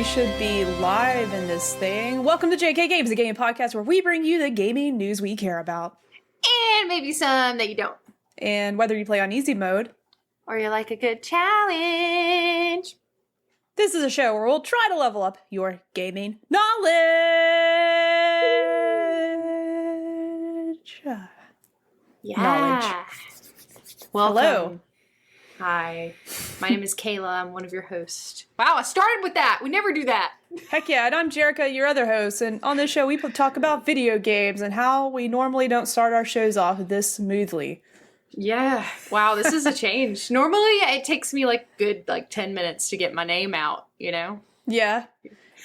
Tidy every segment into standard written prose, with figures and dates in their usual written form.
should be live in this thing. Welcome to JK Games, a gaming podcast where we bring you the gaming news we care about. And maybe some that you don't. And whether you play on easy mode, or you like a good challenge. This is a show where we'll try to level up your gaming knowledge. Yeah. Knowledge. Welcome. Hello. Hi. My name is Kayla. I'm one of your hosts. Wow, I started with that. We never do that. Heck yeah, and I'm Jerica, your other host, and on this show we talk about video games and how we normally don't start our shows off this smoothly. Yeah. Wow, this is a change. Normally it takes me good 10 minutes to get my name out, you know? Yeah.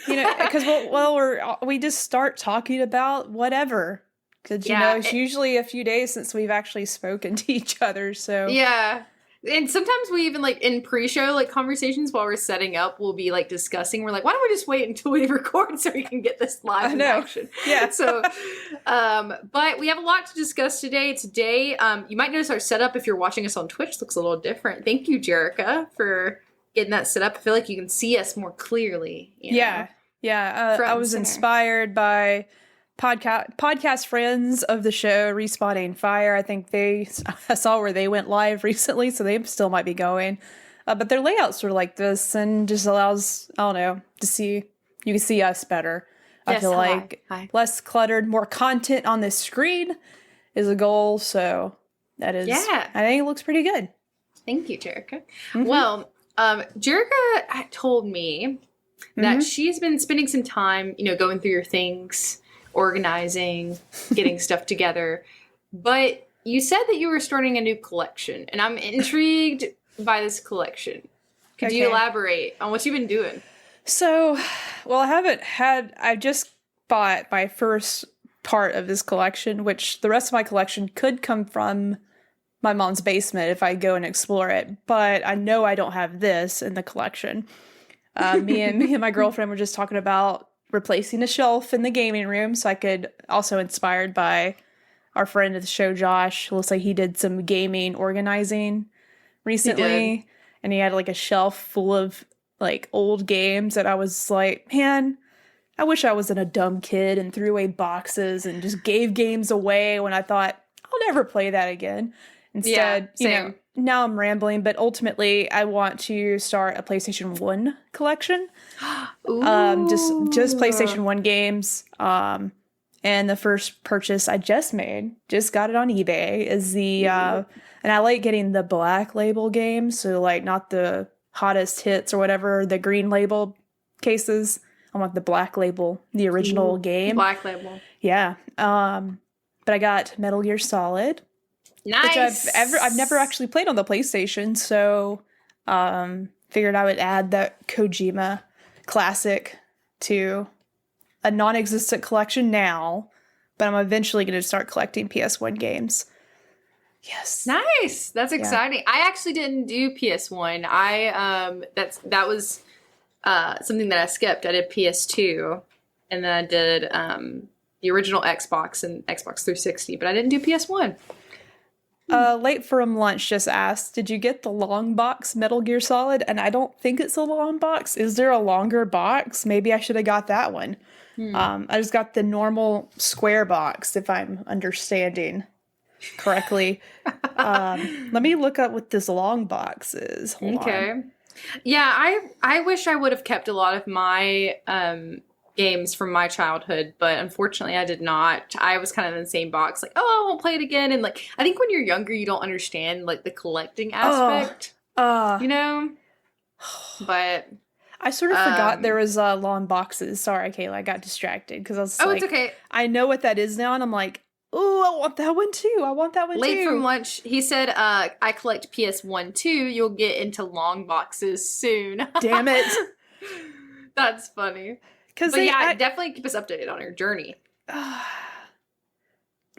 You know, because we just start talking about whatever. Because, it's usually a few days since we've actually spoken to each other, so. Yeah. And sometimes we even, in pre-show, conversations while we're setting up, we'll be, discussing. We're like, why don't we just wait until we record so we can get this live in action? Yeah. So, but we have a lot to discuss today. Today, you might notice our setup, if you're watching us on Twitch, looks a little different. Thank you, Jerica, for getting that set up. I feel like you can see us more clearly. Yeah. I was inspired by podcast friends of the show, Respawning Fire. I think I saw where they went live recently, so they still might be going. But their layouts are like this and just allows, I don't know, you can see us better. Yes, I feel like less cluttered, more content on the screen is a goal, so that is, I think it looks pretty good. Thank you, Jerica. Mm-hmm. Well, Jerica told me that she's been spending some time, going through your things, organizing, getting stuff together. But you said that you were starting a new collection, and I'm intrigued by this collection. Could you elaborate on what you've been doing? So, I just bought my first part of this collection, which the rest of my collection could come from my mom's basement if I go and explore it. But I know I don't have this in the collection. Me and my girlfriend were just talking about replacing a shelf in the gaming room, so I could, also inspired by our friend of the show, Josh. Looks like he did some gaming organizing recently, and he had a shelf full of old games that I was like, man, I wish I wasn't a dumb kid and threw away boxes and just gave games away when I thought I'll never play that again. Instead, now I'm rambling, but ultimately I want to start a PlayStation 1 collection. Just PlayStation 1 games. And the first purchase I just got it on eBay, is and I like getting the black label games, so not the hottest hits or whatever, the green label cases. I want the black label, the original game. Black label. Yeah. But I got Metal Gear Solid. Nice. Which I've never actually played on the PlayStation, so figured I would add that Kojima classic to a non-existent collection now, but I'm eventually going to start collecting PS1 games. Yes. Nice. That's exciting. I actually didn't do PS1. That was something that I skipped. I did PS2, and then I did the original Xbox and Xbox 360, but I didn't do PS1. Late from Lunch just asked, did you get the long box Metal Gear Solid? And I don't think it's a long box. Is there a longer box? Maybe I should have got that one. I just got the normal square box, if I'm understanding correctly. Let me look up what this long box is. Hold on. Yeah, I wish I would have kept a lot of my games from my childhood, but unfortunately I did not. I was kind of in the same box, I won't play it again. And I think when you're younger, you don't understand the collecting aspect, But I sort of forgot there was long boxes. Sorry, Kayla, I got distracted because I was it's okay. I know what that is now, and I'm like, oh, I want that one too. Late from Lunch, he said, I collect PS1 too. You'll get into long boxes soon. Damn it. That's funny. But definitely keep us updated on your journey.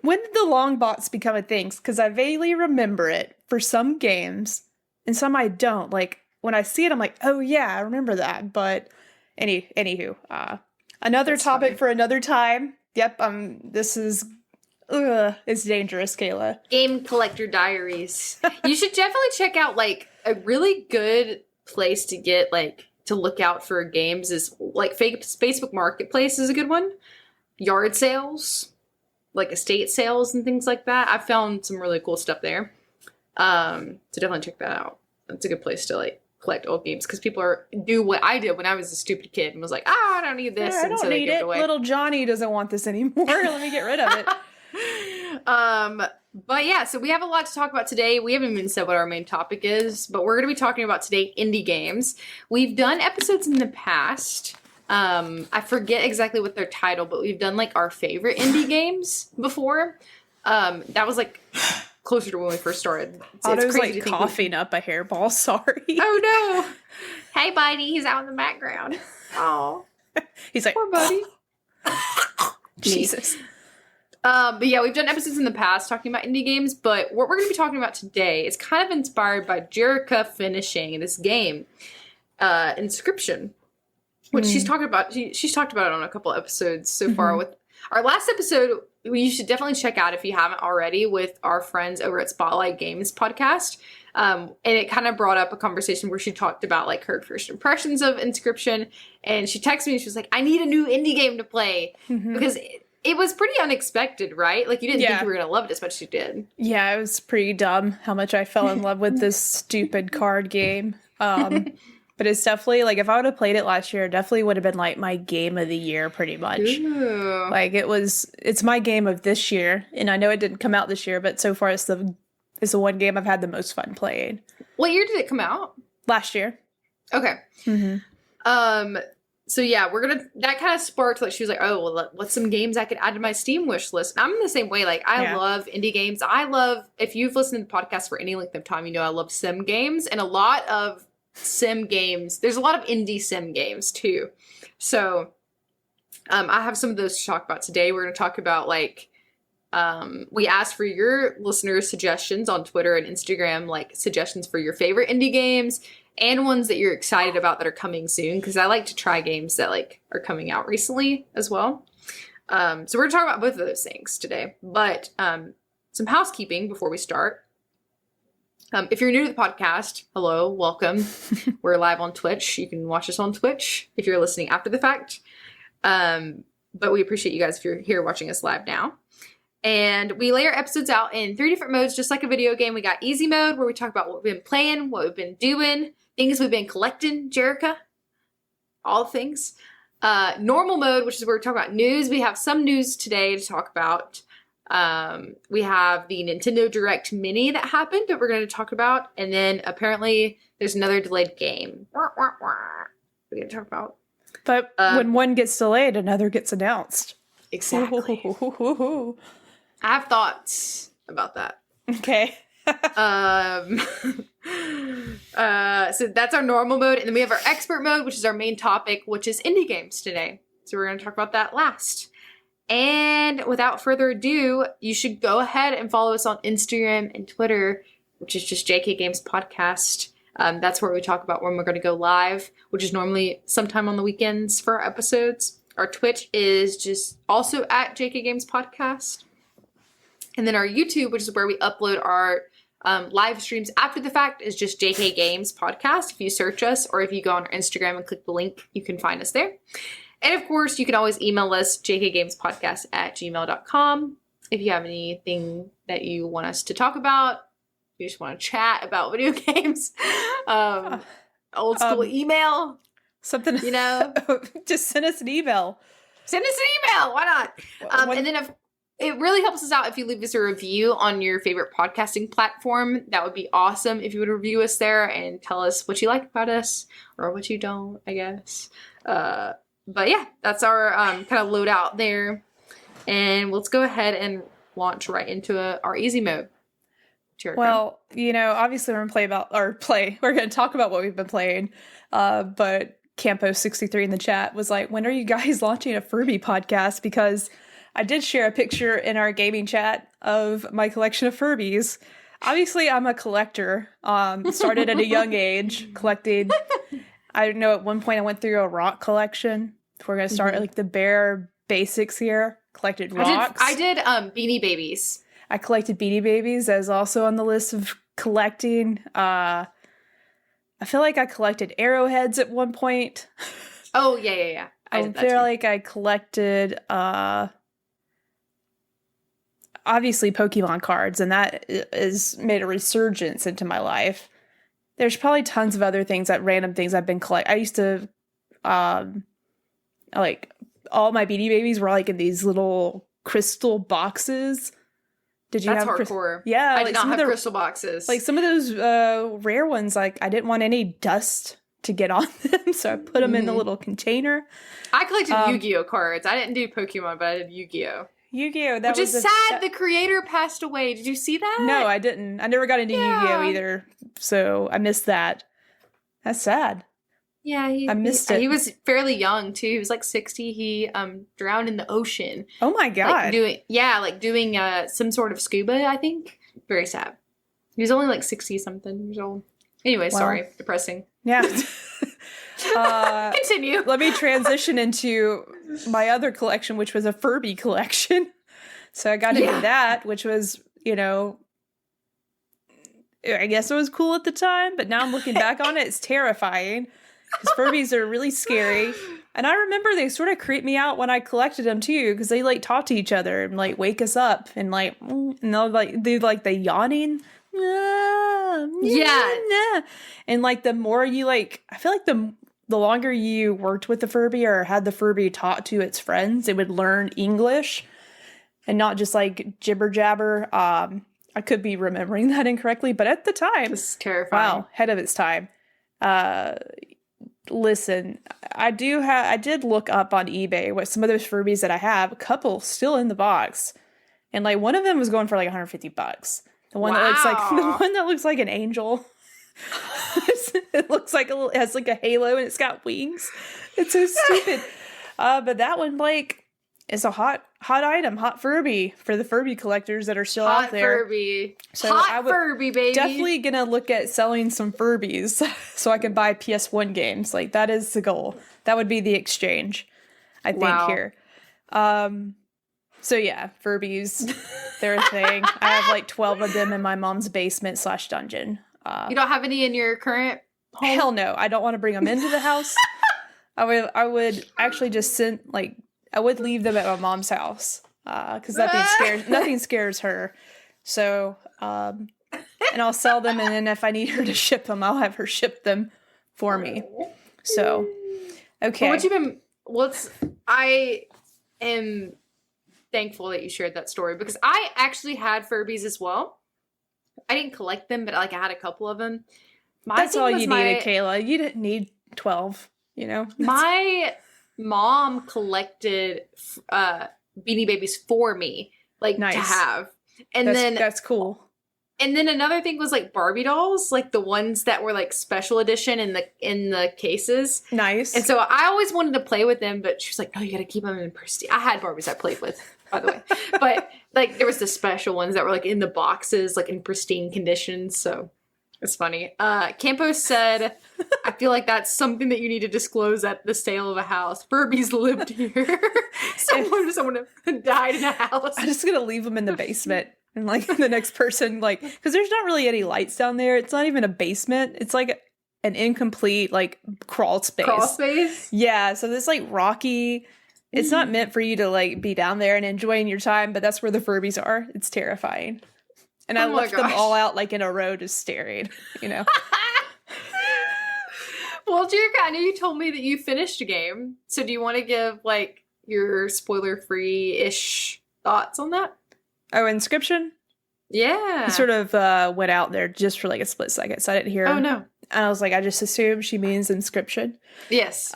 When did the long box become a thing? Because I vaguely remember it for some games, and some I don't. When I see it, I'm like, oh yeah, I remember that. But anywho, another topic for another time. Yep, this is it's dangerous, Kayla. Game Collector Diaries. You should definitely check out a really good place to get to look out for games is like Facebook Marketplace is a good one. Yard sales, like estate sales and things like that. I found some really cool stuff there. So definitely check that out. That's a good place to like collect old games because people do what I did when I was a stupid kid and was like, I don't need this. I don't need it. Little Johnny doesn't want this anymore. Let me get rid of it. But yeah, so we have a lot to talk about today. We haven't even said what our main topic is, but we're going to be talking about today indie games. We've done episodes in the past. I forget exactly what their title, but we've done like our favorite indie games before. That was like closer to when we first started. Otto's like coughing up a hairball. Sorry. Oh no. Hey, buddy. He's out in the background. Oh, he's like, poor buddy. Jesus. But yeah, we've done episodes in the past talking about indie games, but what we're going to be talking about today is kind of inspired by Jerica finishing this game, Inscryption, which she's talked about. She's talked about it on a couple episodes so far. With our last episode, you should definitely check out if you haven't already with our friends over at Spotlight Games podcast. And it kind of brought up a conversation where she talked about like her first impressions of Inscryption, and she texted me and she was like, I need a new indie game to play because it was pretty unexpected, right? Like, you didn't think you were going to love it as much as you did. Yeah, it was pretty dumb how much I fell in love with this stupid card game. But it's definitely, like, if I would have played it last year, it definitely would have been, like, my game of the year, pretty much. Ooh. Like, it's my game of this year. And I know it didn't come out this year, but so far it's the one game I've had the most fun playing. What year did it come out? Last year. Okay. So yeah, that kind of sparked, like, she was like, oh, well, what's some games I could add to my Steam wish list? And I'm in the same way. Like, I love indie games. If you've listened to the podcast for any length of time, you know I love sim games. And a lot of sim games, there's a lot of indie sim games too. So I have some of those to talk about today. We're going to talk about, like, we asked for your listeners' suggestions on Twitter and Instagram, like suggestions for your favorite indie games and ones that you're excited about that are coming soon, because I like to try games that like are coming out recently as well. So we're gonna talk about both of those things today. But some housekeeping before we start. If you're new to the podcast, hello, welcome. We're live on Twitch. You can watch us on Twitch if you're listening after the fact. But we appreciate you guys if you're here watching us live now. And we lay our episodes out in 3 different modes, just like a video game. We got easy mode, where we talk about what we've been playing, what we've been doing, things we've been collecting, Jerica, all things. Normal mode, which is where we talk about news. We have some news today to talk about. We have the Nintendo Direct Mini that happened that we're going to talk about. And then apparently there's another delayed game we're going to talk about. But when one gets delayed, another gets announced. Exactly. I have thoughts about that. Okay. So that's our normal mode. And then we have our expert mode, which is our main topic, which is indie games today. So we're going to talk about that last. And without further ado, you should go ahead and follow us on Instagram and Twitter, which is just JK Games Podcast. That's where we talk about when we're going to go live, which is normally sometime on the weekends for our episodes. Our Twitch is just also at JK Games Podcast. And then our YouTube, which is where we upload our live streams after the fact, is just JK Games Podcast. If you search us, or if you go on our Instagram and click the link, you can find us there. And of course, you can always email us, jkgamespodcast@gmail.com. If you have anything that you want us to talk about, you just want to chat about video games, old school email. Something, you know, just send us an email. Send us an email. Why not? And then it really helps us out if you leave us a review on your favorite podcasting platform. That would be awesome if you would review us there and tell us what you like about us or what you don't, I guess. But yeah, that's our kind of loadout there. And let's go ahead and launch right into our easy mode. Well, you know, obviously we're going to we're going to talk about what we've been playing. But Campo63 in the chat was like, when are you guys launching a Furby podcast? Because I did share a picture in our gaming chat of my collection of Furbies. Obviously, I'm a collector. Started at a young age collecting. I know at one point I went through a rock collection. We're going to start like the bare basics here. Collected rocks. I did Beanie Babies. I collected Beanie Babies. That is also on the list of collecting. I feel like I collected arrowheads at one point. Oh, yeah. I did that feel too. like I collected obviously Pokemon cards, and that is made a resurgence into my life. There's probably tons of other things, that random things I've been I used to like all my Beanie Babies were like in these little crystal boxes. Did you That's have hardcore. Yeah, I like did not some of have the crystal boxes. like some of those rare ones, like I didn't want any dust to get on them, so I put them in the little container. I collected Yu-Gi-Oh cards. I didn't do Pokemon, but I did Yu-Gi-Oh. Yu-Gi-Oh! Which is sad. The creator passed away. Did you see that? No, I didn't. I never got into Yu-Gi-Oh! Either, so I missed that. That's sad. Yeah, I missed it. He was fairly young too. He was like 60. He drowned in the ocean. Oh my god! Doing some sort of scuba. I think. Very sad. He was only like 60 something years old. Anyway, sorry, depressing. Yeah. Continue. Let me transition into my other collection, which was a Furby collection. So I got into that, which was, I guess it was cool at the time, but now I'm looking back on it, it's terrifying. Because Furbies are really scary. And I remember they sort of creeped me out when I collected them too, because they like talk to each other and like wake us up and like, and they'll like do like the yawning. Yeah. And like the more you like, I feel like the longer you worked with the Furby or had the Furby talk to its friends, it would learn English and not just like jibber jabber. I could be remembering that incorrectly, but at the time, it's terrifying. Wow, ahead of its time. Listen, I did look up on eBay what some of those Furbies that I have, a couple still in the box, and like one of them was going for like $150. The one that looks like an angel. It looks like it has like a halo and it's got wings. It's so stupid. But that one like is a hot item, hot Furby for the Furby collectors that are still out there. Furby. So hot Furby, baby. Definitely gonna look at selling some Furbies so I can buy PS1 games. Like that is the goal. That would be the exchange, I think here. So yeah, Furbies, they're a thing. I have like 12 of them in my mom's basement / dungeon. You don't have any in your current home? Hell no. I don't want to bring them into the house. I would actually just I would leave them at my mom's house because nothing scares her. So, and I'll sell them, and then if I need her to ship them, I'll have her ship them for me. So, okay. I am thankful that you shared that story because I actually had Furbies as well. I didn't collect them, but like I had a couple of them. That's all you needed, Kayla. You didn't need 12, My mom collected Beanie Babies for me, like nice. To have. And that's cool. And then another thing was like Barbie dolls, like the ones that were like special edition in the cases. Nice. And so I always wanted to play with them, but she was like, "No, you got to keep them in pristine." I had Barbies I played with, by the way, but like there was the special ones that were like in the boxes, like in pristine conditions. So it's funny. Campos said, "I feel like that's something that you need to disclose at the sale of a house. Furbies lived here. someone died in a house." I'm just gonna leave them in the basement. And like the next person, like, because there's not really any lights down there. It's not even a basement. It's like an incomplete, like, crawl space. Crawl space? Yeah. So this like rocky. It's not meant for you to like be down there and enjoying your time, but that's where the Furbies are. It's terrifying. And I left them all out like in a row, just staring. Well, Jerica, I know you told me that you finished a game. So do you want to give like your spoiler-free-ish thoughts on that? Oh, Inscryption? Yeah. He sort of went out there just for like a split second, so I didn't hear him. Oh, no. And I was like, I just assumed she means Inscryption. Yes.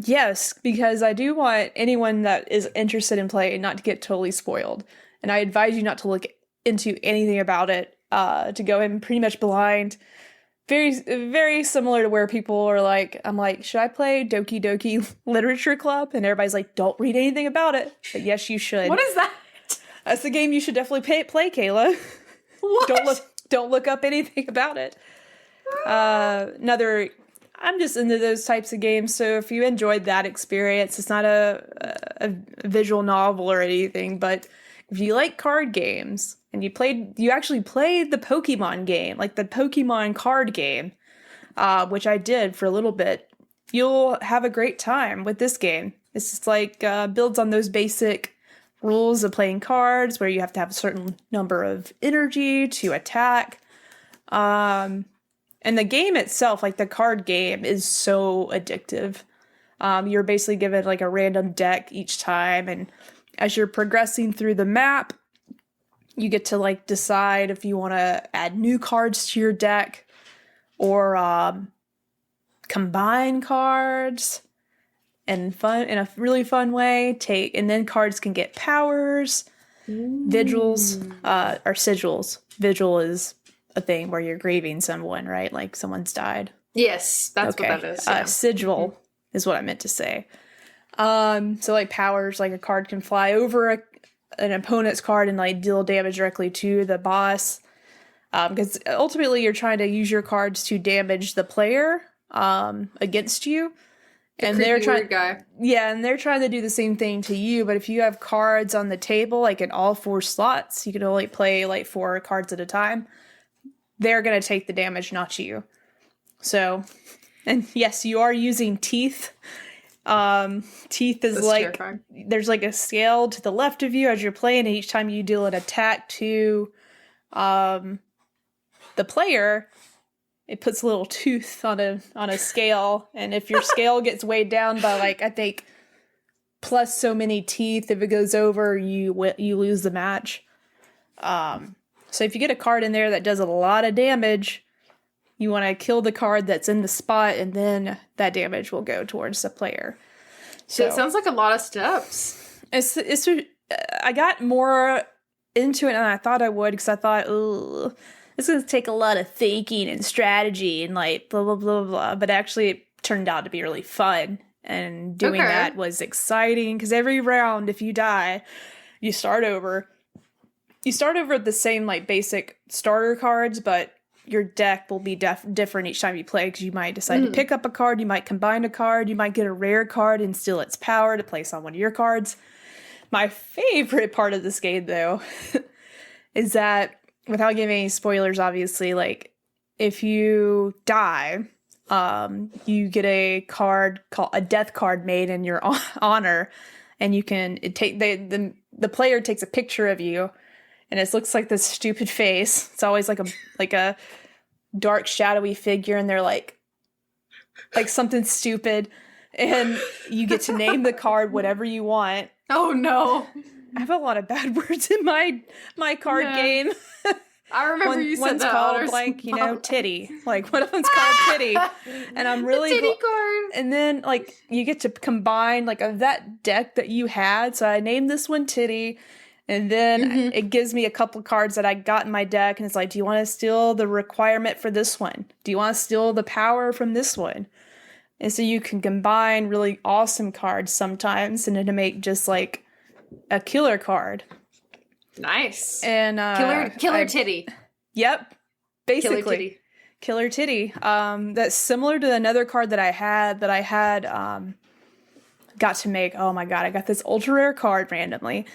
Yes, because I do want anyone that is interested in playing not to get totally spoiled. And I advise you not to look into anything about it, to go in pretty much blind. Very, very similar to where people are like, I'm like, should I play Doki Doki Literature Club? And everybody's like, don't read anything about it. But yes, you should. What is that? That's the game you should definitely play, Kayla. What? Don't look up anything about it. I'm just into those types of games, so if you enjoyed that experience, it's not a visual novel or anything, but if you like card games and you actually played the Pokemon game, like the Pokemon card game, which I did for a little bit, you'll have a great time with this game. It's just like builds on those basic rules of playing cards where you have to have a certain number of energy to attack. And the game itself, like the card game, is so addictive. You're basically given like a random deck each time, and as you're progressing through the map, you get to like decide if you want to add new cards to your deck or combine cards in a really fun way. And then cards can get powers. Vigils or sigils. Vigil is a thing where you're grieving someone, right? Like someone's died. Yes, that's what that is. Yeah. Sigil is what I meant to say. So like powers, like a card can fly over an opponent's card and like deal damage directly to the boss. Because ultimately you're trying to use your cards to damage the player against you. And they're trying and they're trying to do the same thing to you. But if you have cards on the table, like in all 4 slots, you can only play like 4 cards at a time. They're going to take the damage, not you. So, and yes, you are using teeth. Teeth is like, terrifying. There's like a scale to the left of you as you're playing, and each time you deal an attack to the player, it puts a little tooth on a scale, and if your scale gets weighed down by like, I think, plus so many teeth, if it goes over, you lose the match. So if you get a card in there that does a lot of damage, you want to kill the card that's in the spot, and then that damage will go towards the player. So it sounds like a lot of steps. I got more into it than I thought I would, because I thought, it's going to take a lot of thinking and strategy and like blah, blah, blah, blah. But actually it turned out to be really fun. And doing that was exciting, because every round, if you die, you start over. You start over with the same like basic starter cards, but your deck will be different each time you play, because you might decide to pick up a card, you might combine a card, you might get a rare card and steal its power to place on one of your cards. My favorite part of this game, though, is that, without giving any spoilers, obviously, like, if you die, you get a card called a death card made in your honor, and you can the player takes a picture of you, and it looks like this stupid face. It's always like a dark, shadowy figure, and they're like something stupid. And you get to name the card whatever you want. Oh no. I have a lot of bad words in my card game. I remember you said one's that. Called like, titty. Like one of them's called titty. And I'm really the titty card. And then like you get to combine like of that deck that you had. So I named this one Titty. And then it gives me a couple cards that I got in my deck, and it's like, do you want to steal the requirement for this one? Do you want to steal the power from this one? And so you can combine really awesome cards sometimes, and then to make just like a killer card. Nice. And killer titty. Yep. Basically. Killer titty. That's similar to another card that I had got to make. Oh my god, I got this ultra rare card randomly.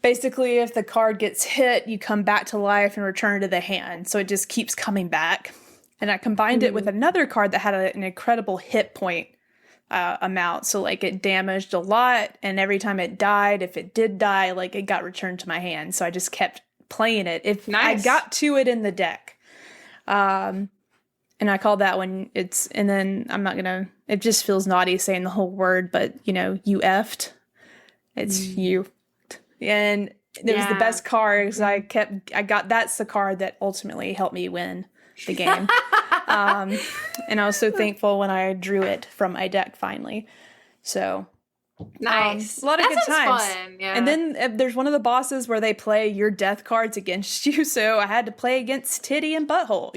Basically, if the card gets hit, you come back to life and return to the hand. So it just keeps coming back. And I combined it with another card that had an incredible hit point amount. So like it damaged a lot, and every time it died, if it did die, like it got returned to my hand. So I just kept playing it. If I got to it in the deck. And I call that one, and then I'm not gonna, it just feels naughty saying the whole word, but you effed. It's you. And it was the best card, because that's the card that ultimately helped me win the game. And I was so thankful when I drew it from my deck finally. So nice. A lot of good times. Fun. Yeah. And then there's one of the bosses where they play your death cards against you. So I had to play against Titty and Butthole,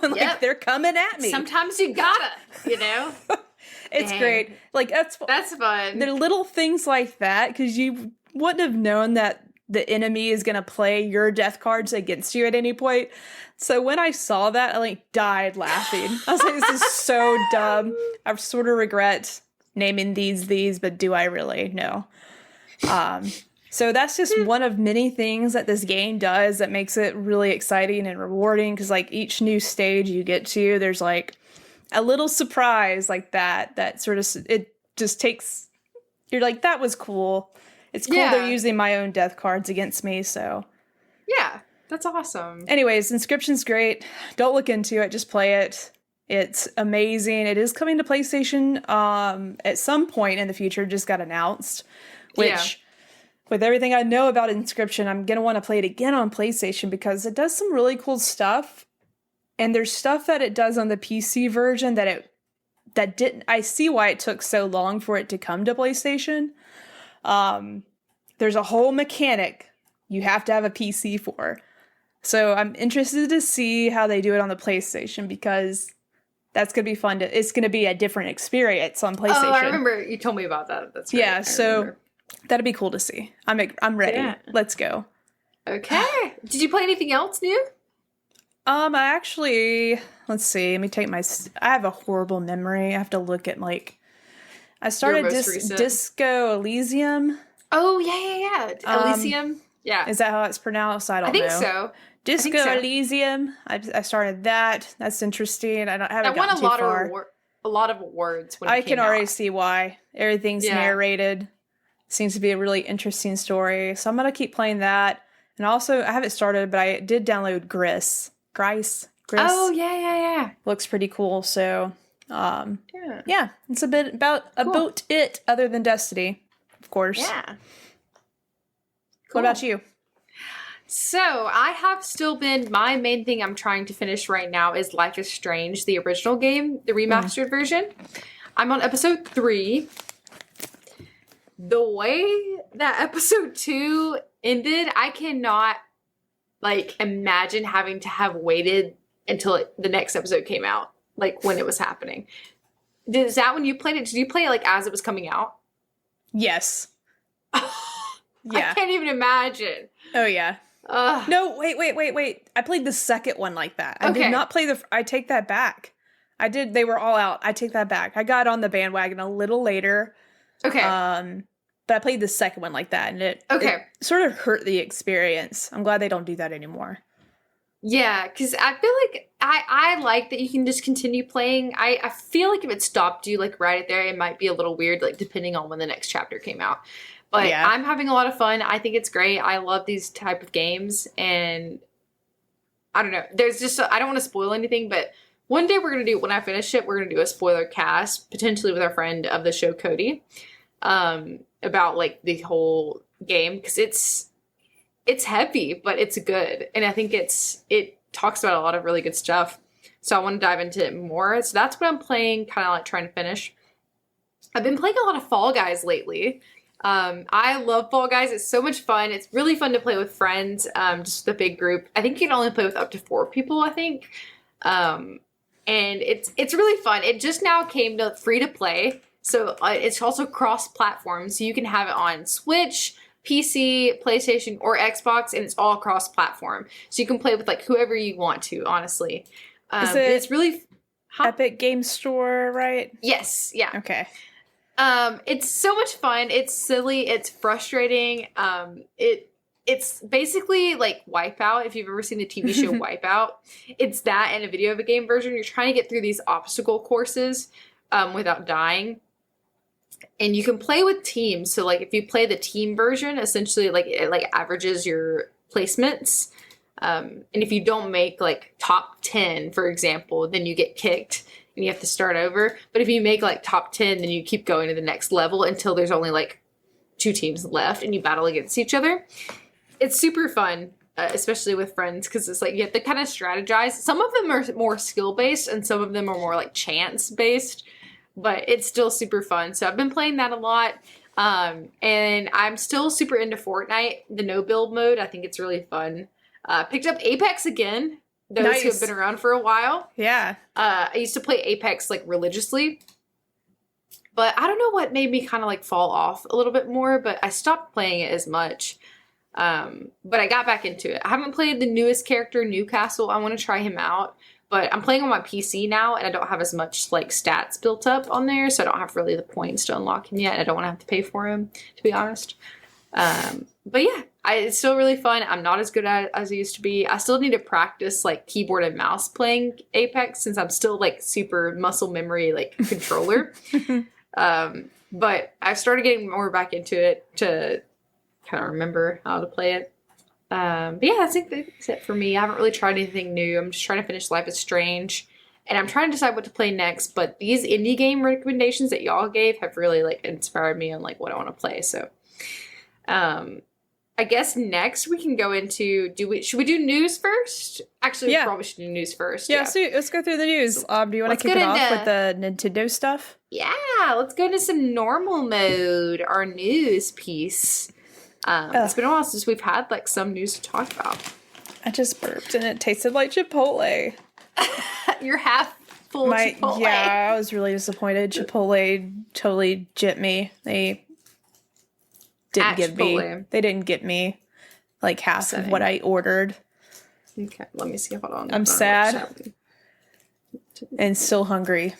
like they're coming at me. Sometimes you gotta, It's great. Like that's fun. There are little things like that, because you wouldn't have known that the enemy is going to play your death cards against you at any point. So when I saw that, I died laughing. I was like, this is so dumb. I sort of regret naming these, but do I really? No. So that's just one of many things that this game does that makes it really exciting and rewarding, because each new stage you get to, there's a little surprise like that sort of, it just takes, you're like, that was cool. It's cool Yeah. they're using my own death cards against me, so. Yeah, that's awesome. Anyways, Inscription's great. Don't look into it, just play it. It's amazing. It is coming to PlayStation at some point in the future, just got announced, which with everything I know about Inscription, I'm going to want to play it again on PlayStation because it does some really cool stuff. And there's stuff that it does on the PC version that didn't. I see why it took so long for it to come to PlayStation. There's a whole mechanic you have to have a PC for. So I'm interested to see how they do it on the PlayStation because that's going to be fun. It's going to be a different experience on PlayStation. Oh, I remember you told me about that. That's right. Yeah, so that'll be cool to see. I'm ready. Yeah. Let's go. Okay. Did you play anything else new? I actually, let's see. Let me take I have a horrible memory. I have to look at I started most recent. Disco Elysium. Oh, yeah. Elysium. Yeah. Is that how it's pronounced? I don't know. I think so. Disco so. Elysium. I started that. That's interesting. I haven't That won gotten too far. a lot of awards when it I came can already out. see why. Everything's narrated. Seems to be a really interesting story. So I'm going to keep playing that. And also, I haven't started, but I did download Gris. Oh, yeah. Looks pretty cool. So, yeah, it's a bit about it other than Destiny, of course. Yeah. Cool. What Cool. about you? So, I have still been, my main thing I'm trying to finish right now is Life is Strange, the original game, the remastered version. I'm on episode 3. The way that episode 2 ended, I cannot, imagine having to have waited until the next episode came out, when it was happening. Is that when you played it? Did you play it, as it was coming out? Yes. I can't even imagine. Oh, yeah. No, wait. I played the second one like that. I did not play I take that back. I did. They were all out. I take that back. I got on the bandwagon a little later. Okay. But I played the second one like that, and it sort of hurt the experience. I'm glad they don't do that anymore. Yeah, because I feel like I like that you can just continue playing. I feel like if it stopped you, right there, it might be a little weird, depending on when the next chapter came out. But I'm having a lot of fun. I think it's great. I love these type of games, and I don't know. There's just, I don't want to spoil anything, but one day when I finish it, we're going to do a spoiler cast, potentially with our friend of the show, Cody, about, the whole game, because it's heavy, but it's good. And I think it talks about a lot of really good stuff. So I want to dive into it more. So that's what I'm playing, kind of trying to finish. I've been playing a lot of Fall Guys lately. I love Fall Guys. It's so much fun. It's really fun to play with friends, just with a big group. I think you can only play with up to 4 people, I think. And it's really fun. It just now came to free to play. So it's also cross-platform. So you can have it on Switch, PC, PlayStation, or Xbox, and it's all cross-platform. So you can play with whoever you want to, honestly. It's really... Epic Game Store, right? Yes, yeah. Okay. It's so much fun. It's silly. It's frustrating. It's basically like Wipeout. If you've ever seen the TV show Wipeout, it's that in a video of a game version. You're trying to get through these obstacle courses without dying. And you can play with teams. So if you play the team version, essentially it averages your placements. And if you don't make top 10, for example, then you get kicked and you have to start over. But if you make top 10, then you keep going to the next level until there's only 2 teams left and you battle against each other. It's super fun, especially with friends, because it's you have to kind of strategize. Some of them are more skill-based and some of them are more chance-based, but it's still super fun. So I've been playing that a lot. And I'm still super into Fortnite, the no-build mode. I think it's really fun. Picked up Apex again. Those who have been around for a while. Yeah. I used to play Apex religiously. But I don't know what made me kind of fall off a little bit more, but I stopped playing it as much. But I got back into it. I haven't played the newest character, Newcastle. I want to try him out. But I'm playing on my PC now, and I don't have as much stats built up on there, so I don't have really the points to unlock him yet. I don't want to have to pay for him, to be honest. But yeah, it's still really fun. I'm not as good at it as I used to be. I still need to practice like keyboard and mouse playing Apex since I'm still like super muscle memory like controller. But I've started getting more back into it to kind of remember how to play it. But yeah, I think that's it for me. I haven't really tried anything new. I'm just trying to finish Life is Strange. And I'm trying to decide what to play next. But these indie game recommendations that y'all gave have really like inspired me on like what I want to play. So I guess next we can go into should we do news first? Actually, we probably should do news first. Yeah, so let's go through the news. Do you want to kick it off with the Nintendo stuff? Yeah, let's go into some normal mode, our news piece. It's been a while since we've had like some news to talk about. I just burped and it tasted like Chipotle. You're half full of Chipotle. Yeah, I was really disappointed. Chipotle totally gypped me. They didn't get me like half of what I ordered. Okay, let me see. Hold on. I'm sad and still hungry.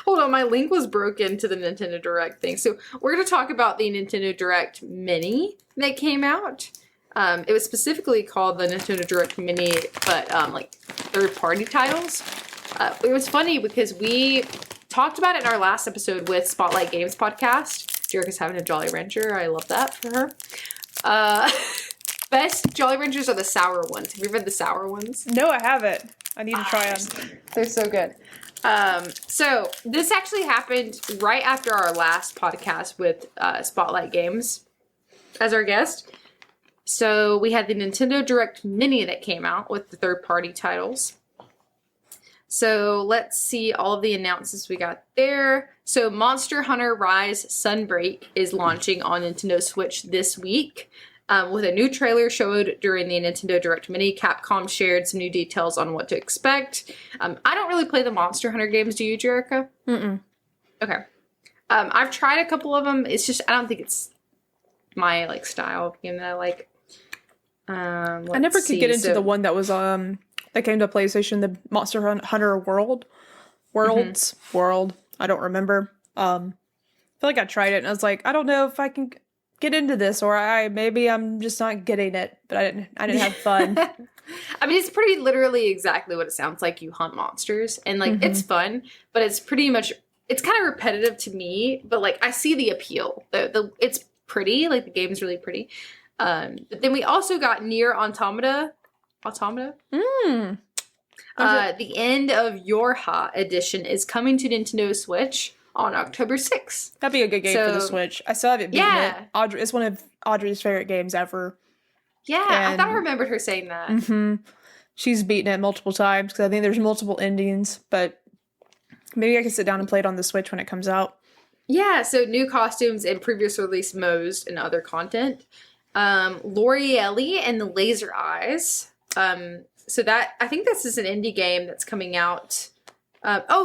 Hold on, my link was broken to the Nintendo Direct thing. So we're going to talk about the Nintendo Direct Mini that came out. It was specifically called the Nintendo Direct Mini, but like third-party titles. It was funny because we talked about it in our last episode with Spotlight Games podcast. Jerica's having a Jolly Rancher. I love that for her. Best Jolly Ranchers are the sour ones. Have you ever had the sour ones? No, I haven't. I need to try them. They're so good. So this actually happened right after our last podcast with Spotlight Games as our guest. So we had the Nintendo Direct Mini that came out with the third-party titles. So let's see all of the announcements we got there. So Monster Hunter Rise Sunbreak is launching on Nintendo Switch this week. With a new trailer showed during the Nintendo Direct Mini, Capcom shared some new details on what to expect. I don't really play the Monster Hunter games, do you, Jerica? Mm-mm. Okay. I've tried a couple of them. It's just, I don't think it's my like style of game that I like. I never could get into the one that was that came to PlayStation, the Monster Hunter World. I don't remember. I feel like I tried it and I was like, I don't know if I can get into this, or I'm just not getting it. But I didn't have fun. I mean, it's pretty literally exactly what it sounds like. You hunt monsters, and like it's fun, but it's pretty much it's kind of repetitive to me. But like I see the appeal. It's pretty, like the game's really pretty. But then we also got Nier Automata. The End of Yorha edition is coming to Nintendo Switch on October 6th. That'd be a good game for the Switch. I still haven't beaten it. It's one of Audrey's favorite games ever. Yeah, I thought I remembered her saying that. Mm-hmm. She's beaten it multiple times because I think there's multiple endings, but maybe I can sit down and play it on the Switch when it comes out. Yeah, so new costumes and previous release modes and other content. Lorielli and the Laser Eyes. So that, I think this is an indie game that's coming out.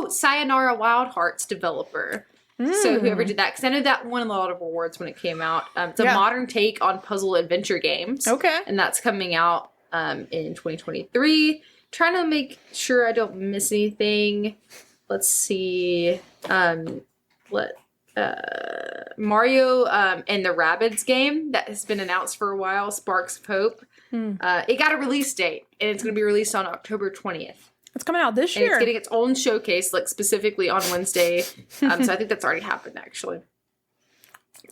Sayonara Wild Hearts developer. So whoever did that, because I know that won a lot of awards when it came out. It's a modern take on puzzle adventure games. Okay. And that's coming out in 2023. Trying to make sure I don't miss anything. Let's see. Mario and the Rabbids game that has been announced for a while, Sparks of Hope. It got a release date, and it's going to be released on October 20th. It's coming out this year. And it's getting its own showcase, like specifically on Wednesday. So I think that's already happened, actually.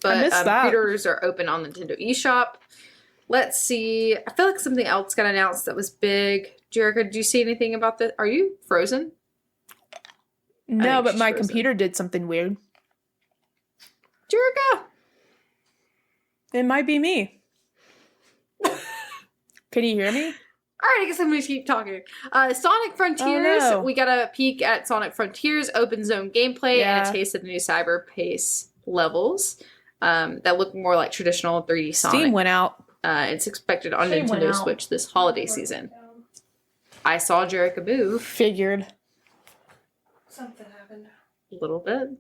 But pre-orders are open on Nintendo eShop. Let's see. I feel like something else got announced that was big. Jerica, did you see anything about this? Are you frozen? No, but my computer did something weird. Jerica! It might be me. Can you hear me? All right, I guess I'm going to keep talking. Sonic Frontiers. Oh, no. We got a peek at Sonic Frontiers open zone gameplay and a taste of the new Cyberpace levels that look more like traditional 3D Sonic. Steam went out. It's expected on Nintendo Switch this holiday season. I saw Jerica move. Figured. Something happened. A little bit.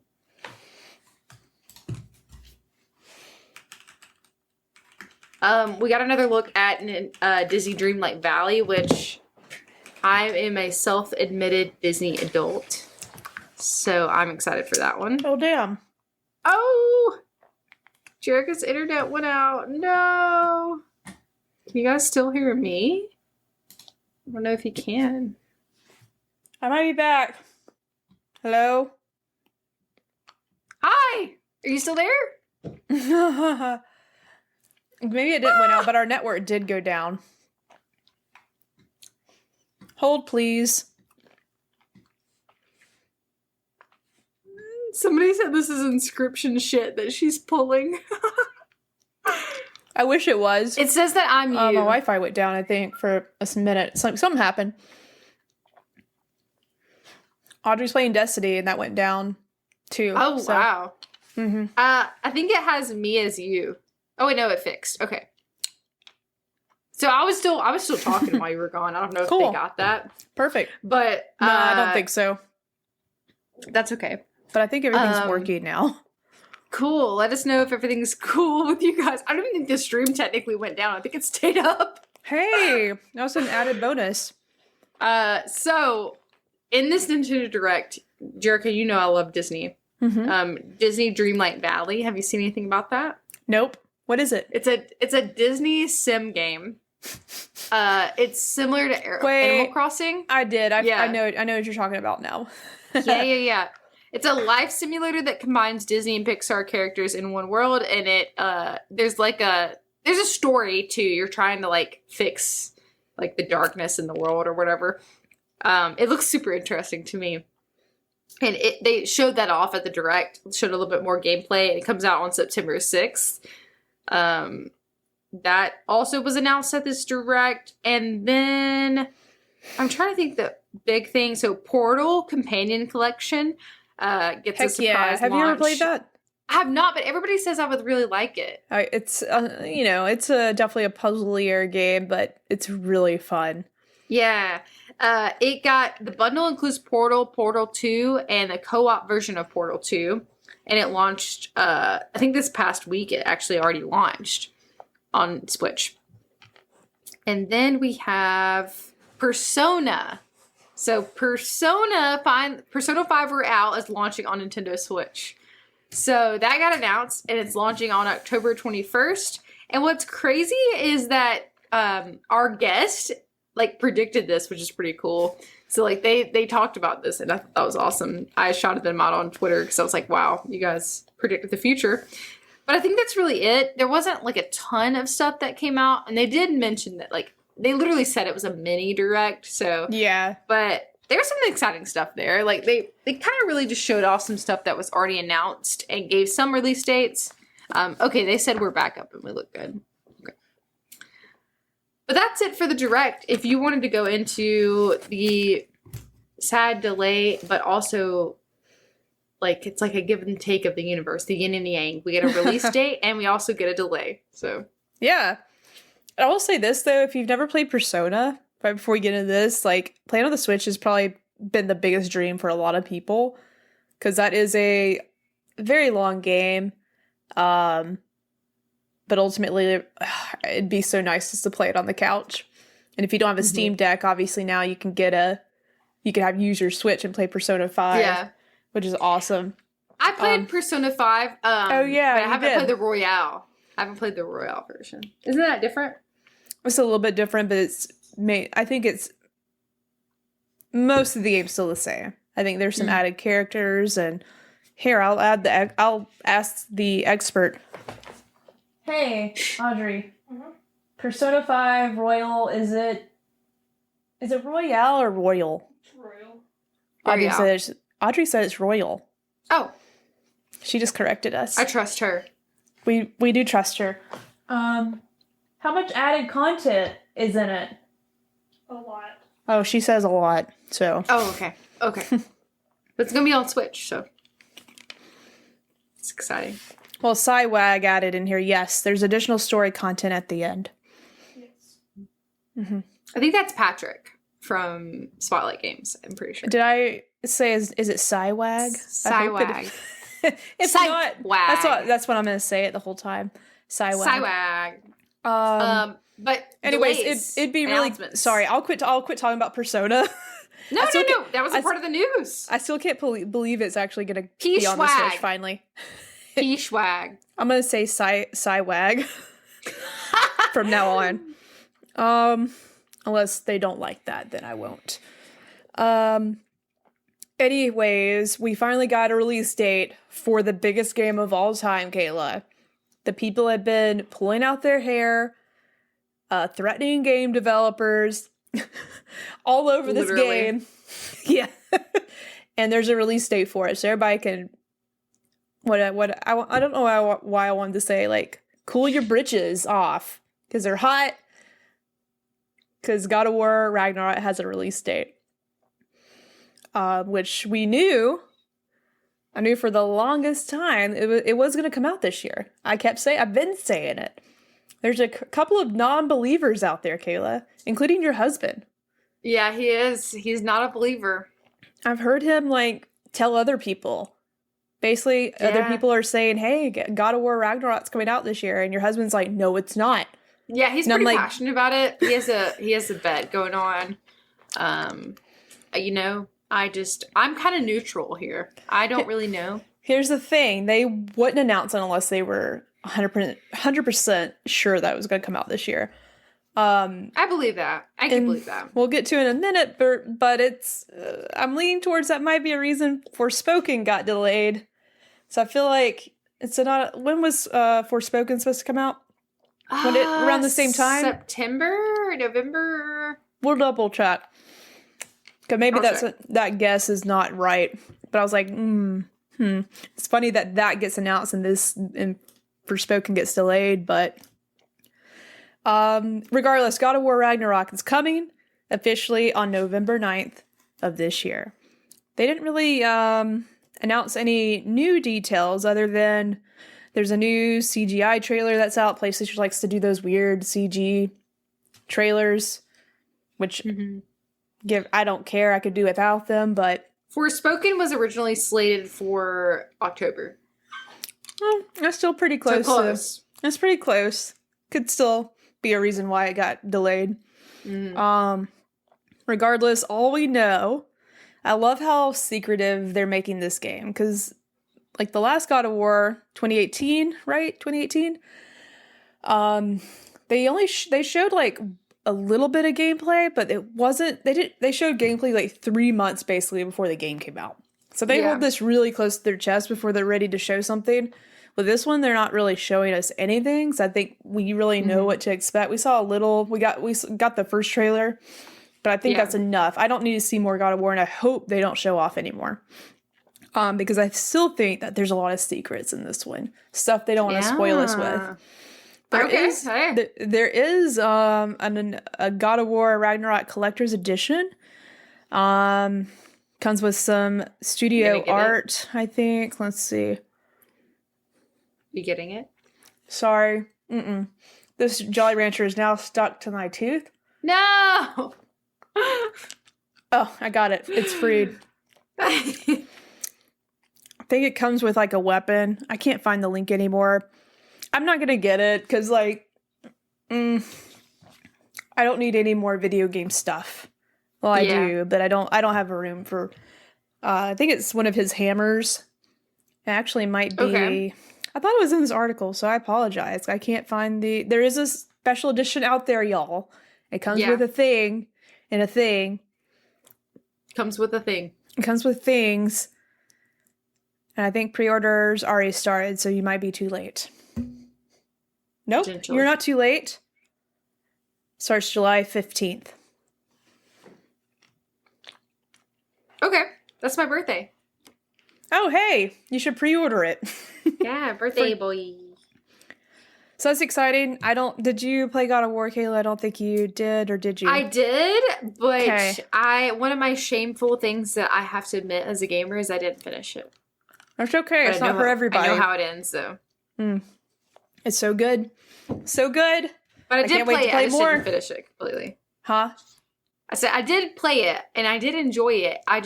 We got another look at Disney Dreamlight Valley, which I am a self-admitted Disney adult. So I'm excited for that one. Oh, damn. Oh! Jerica's internet went out. No. Can you guys still hear me? I don't know if you can. I might be back. Hello? Hi! Are you still there? Maybe it didn't went out, but our network did go down. Hold, please. Somebody said this is inscription shit that she's pulling. I wish it was. It says that I'm you. My Wi-Fi went down, I think, for a minute. Something happened. Audrey's playing Destiny, and that went down, too. Oh, so. wow. Mm-hmm. I think it has me as you. Oh, wait, no, it fixed. Okay. So I was still talking while you were gone. I don't know if Cool. they got that. Perfect. But No, I don't think so. that's okay. But I think everything's working now. Cool. Let us know if everything's cool with you guys. I don't even think the stream technically went down. I think it stayed up. Hey, that was an added bonus. So in this Nintendo Direct, Jerica, you know I love Disney. Mm-hmm. Disney Dreamlight Valley. Have you seen anything about that? Nope. What is it? It's a Disney sim game. It's similar to Animal Crossing. I did. Yeah. I know what you're talking about now. Yeah. It's a life simulator that combines Disney and Pixar characters in one world, and there's a story too. You're trying to like fix like the darkness in the world or whatever. It looks super interesting to me. And they showed that off at the Direct, showed a little bit more gameplay, and it comes out on September 6th. That also was announced at this Direct. And then I'm trying to think the big thing. So Portal Companion Collection gets a surprise Have launch. you ever played that? I have not, but everybody says I would really like it. It's it's definitely a puzzlier game, but it's really fun. Yeah. It got, the bundle includes Portal, Portal 2, and the co-op version of Portal 2. And it launched, I think this past week, it actually already launched on Switch. And then we have Persona. So Persona 5 Royale is launching on Nintendo Switch. So that got announced, and it's launching on October 21st. And what's crazy is that our guest like predicted this, which is pretty cool. So like they talked about this, and I thought that was awesome. I shouted them out on Twitter because I was like, wow, you guys predicted the future. But I think that's really it. There wasn't like a ton of stuff that came out, and they did mention that like they literally said it was a mini Direct. So yeah, but there's some exciting stuff there. Like they kind of really just showed off some stuff that was already announced and gave some release dates. Okay, they said we're back up and we look good. Okay. But that's it for the Direct. If you wanted to go into the sad delay, but also like it's like a give and take of the universe, the yin and yang. We get a release date and we also get a delay. So yeah. I will say this though, if you've never played Persona, right before we get into this, like playing on the Switch has probably been the biggest dream for a lot of people, because that is a very long game. But ultimately, it'd be so nice just to play it on the couch. And if you don't have a Steam Deck, obviously now you can use your Switch and play Persona 5, which is awesome. I played Persona 5. Oh yeah, but I haven't played the Royale. I haven't played the Royale version. Isn't that different? It's a little bit different, but I think it's most of the game's still the same. I think there's some added characters, and here I'll ask the expert. Hey, Audrey. Persona 5 Royal, is it Royale or Royal? It's royal. Audrey said it's Royal. Oh, She just corrected us. I trust her. We do trust her. How much added content is in it? A lot. Oh, she says a lot. So Oh, okay. Okay. But it's going to be on Switch, so it's exciting. well, Cywag added in here. Yes, there's additional story content at the end. Yes. I think that's Patrick from Spotlight Games, I'm pretty sure. Did I say is it Cywag? Cywag. It's not. Cywag. That's what I'm going to say it the whole time. Cywag. Cywag. But Anyways, delays, it'd be really sorry. I'll quit talking about Persona. No. That was a part of the news. I still can't believe it's actually going to be on the Switch finally. P-Swag. I'm gonna say Psywag from now on. Unless they don't like that, then I won't. Anyways, we finally got a release date for the biggest game of all time, Kayla. The people have been pulling out their hair, threatening game developers all over this Literally. game. Yeah. And there's a release date for it, so everybody can I don't know why I wanted to say, like, cool your britches off because they're hot. Because God of War Ragnarok has a release date, which I knew for the longest time it was going to come out this year. I've been saying it. There's a couple of non-believers out there, Kayla, including your husband. Yeah, he is. He's not a believer. I've heard him, like, tell other people. Basically, other Yeah. people are saying, hey, God of War Ragnarok's coming out this year. And your husband's like, no, it's not. Yeah, he's And I'm pretty like- passionate about it. He has a bet going on. You know, I'm kind of neutral here. I don't really know. Here's the thing. They wouldn't announce it unless they were 100% sure that it was going to come out this year. I believe that. I can And believe that. We'll get to it in a minute, but it's I'm leaning towards that might be a reason Forspoken got delayed. So I feel like it's not. When was Forspoken supposed to come out? Around the same time? September, November. We'll double check. Cause maybe I'll check. that guess is not right. But I was like, It's funny that gets announced and Forspoken gets delayed, but regardless, God of War Ragnarok is coming officially on November 9th of this year. They didn't really announce any new details other than there's a new CGI trailer that's out. PlayStation likes to do those weird CG trailers, which I don't care. I could do without them, but Forspoken was originally slated for October. that's still pretty close. So close. That's pretty close. Could still be a reason why it got delayed. Regardless, all we know, I love how secretive they're making this game because, like, the last God of War, 2018, right? 2018. They showed like a little bit of gameplay, but it wasn't. They showed gameplay like 3 months basically before the game came out. So they hold this really close to their chest before they're ready to show something. With this one, they're not really showing us anything, so I think we really know what to expect. We saw a little. We got the first trailer, but I think that's enough. I don't need to see more God of War, and I hope they don't show off anymore. Because I still think that there's a lot of secrets in this one, stuff they don't want to spoil us with. There is a God of War Ragnarok Collector's Edition. Comes with some studio art, I think. Let's see. You getting it? Sorry. This Jolly Rancher is now stuck to my tooth. No! Oh, I got it. It's freed. I think it comes with like a weapon. I can't find the link anymore. I'm not gonna get it because like, I don't need any more video game stuff. Well, I do, but I don't have a room for. I think it's one of his hammers. It actually might be. Okay. I thought it was in this article, so I apologize. I can't find the. There is a special edition out there, y'all. It comes with a thing and a thing. Comes with a thing. It comes with things. And I think pre-orders already started, so you might be too late. Nope, you're not too late. Starts July 15th. Okay, that's my birthday. Oh, hey, you should pre-order it. Yeah, birthday boy. So that's exciting. Did you play God of War, Kayla? I don't think you did, or did you? I did, but Okay. one of my shameful things that I have to admit as a gamer is I didn't finish it. That's okay. But It's not for everybody. I know how it ends, though. It's so good. So good. But I did can't wait play to it. play I just more. didn't finish it completely. Huh? I said I did play it, and I did enjoy it. I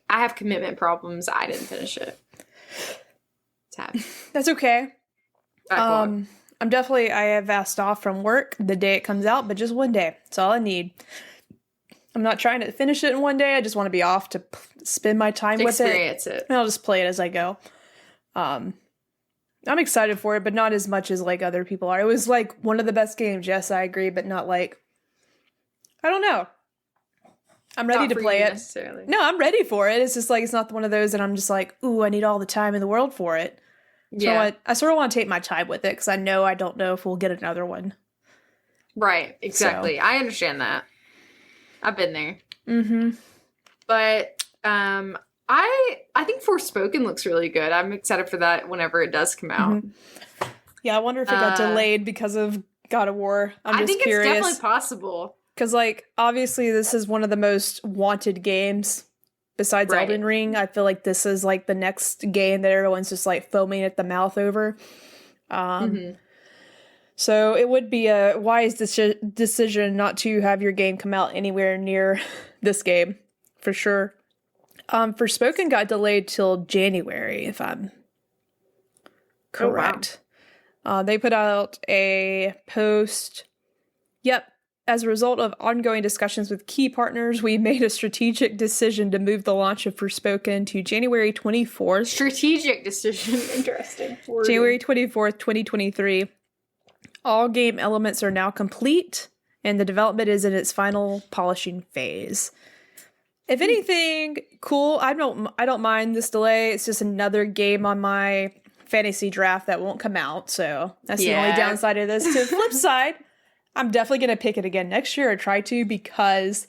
have commitment problems. I didn't finish it. Sad. That's okay. Backlog. I have asked off from work the day it comes out, but just one day. That's all I need. I'm not trying to finish it in one day. I just want to be off to spend my time with it. Experience it. And I'll just play it as I go. I'm excited for it, but not as much as like other people are. It was like one of the best games. Yes, I agree, but not like, I don't know. I'm ready Not to for play you it. necessarily. No, I'm ready for it. It's just like, it's not one of those that I'm just like, ooh, I need all the time in the world for it. So Yeah. I sort of want to take my time with it because I don't know if we'll get another one. Right. Exactly. I understand that. I've been there. Mm-hmm. But I think Forspoken looks really good. I'm excited for that whenever it does come out. Yeah, I wonder if it got delayed because of God of War. I'm I just think curious. it's definitely possible. Because, like, obviously this is one of the most wanted games besides Right. Elden Ring. I feel like this is, like, the next game that everyone's just, like, foaming at the mouth over. So it would be a wise decision not to have your game come out anywhere near this game, for sure. Forspoken got delayed till January, if I'm correct. They put out a post. Yep. As a result of ongoing discussions with key partners, we made a strategic decision to move the launch of Forspoken to January 24th. Strategic decision. Interesting. January 24th, 2023. All game elements are now complete, and the development is in its final polishing phase. If anything, cool. I don't mind this delay. It's just another game on my fantasy draft that won't come out, so that's the only downside of this. To the flip side, I'm definitely gonna pick it again next year or try to because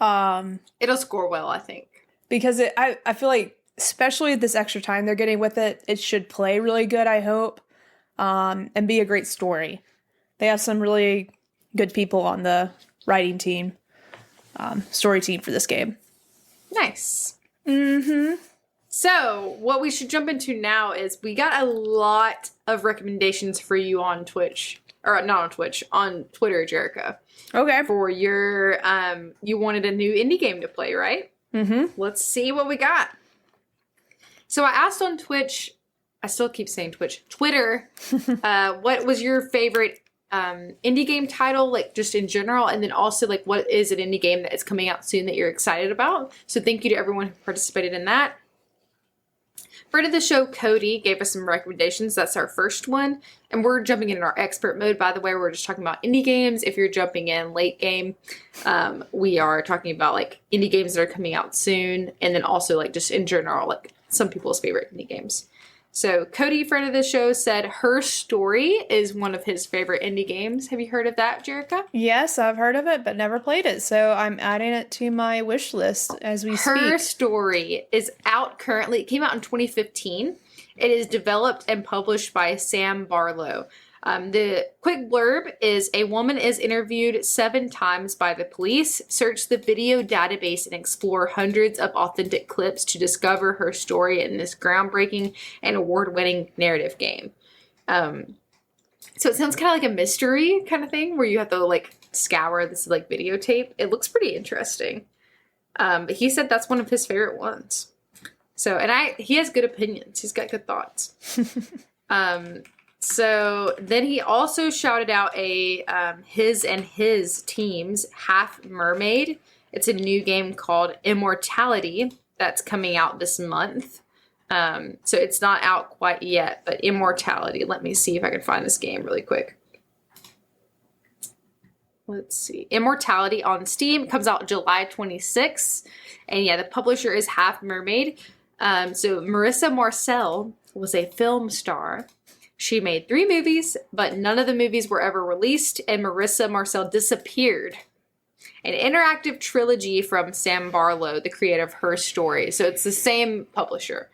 it'll score well, I think. Because I feel like, especially this extra time they're getting with it, it should play really good, I hope. And be a great story. They have some really good people on the writing team, story team for this game. Nice. Mm-hmm. So, what we should jump into now is we got a lot of recommendations for you on Twitch. Or not on Twitch, on Twitter, Jerica. Okay. For your, you wanted a new indie game to play, right? Mm-hmm. Let's see what we got. So I asked on Twitch, I still keep saying Twitch, Twitter, what was your favorite indie game title, like just in general, and then also like what is an indie game that is coming out soon that you're excited about. So thank you to everyone who participated in that. Friend of the show, Cody, gave us some recommendations. That's our first one. And we're jumping in our expert mode, by the way. We're just talking about indie games. If you're jumping in late game, we are talking about like indie games that are coming out soon. And then also like just in general, like some people's favorite indie games. So Cody, friend of the show, said Her Story is one of his favorite indie games. Have you heard of that, Jerica? Yes, I've heard of it, but never played it. So I'm adding it to my wish list as we Her speak. Story is out currently. It came out in 2015. It is developed and published by Sam Barlow. The quick blurb is a woman is interviewed 7 times by the police, search the video database, and explore hundreds of authentic clips to discover her story in this groundbreaking and award-winning narrative game. So it sounds kind of like a mystery kind of thing where you have to like scour this like videotape. It looks pretty interesting. But he said that's one of his favorite ones. So, and he has good opinions. He's got good thoughts. So then he also shouted out his and his team's Half Mermaid. It's a new game called Immortality that's coming out this month. So it's not out quite yet, but Immortality. Let me see if I can find this game really quick. Let's see. Immortality on Steam comes out July 26th. And yeah, the publisher is Half Mermaid. So Marissa Marcel was a film star. She made 3 movies, but none of the movies were ever released, and Marissa Marcel disappeared. An interactive trilogy from Sam Barlow, the creator of Her Story. So it's the same publisher.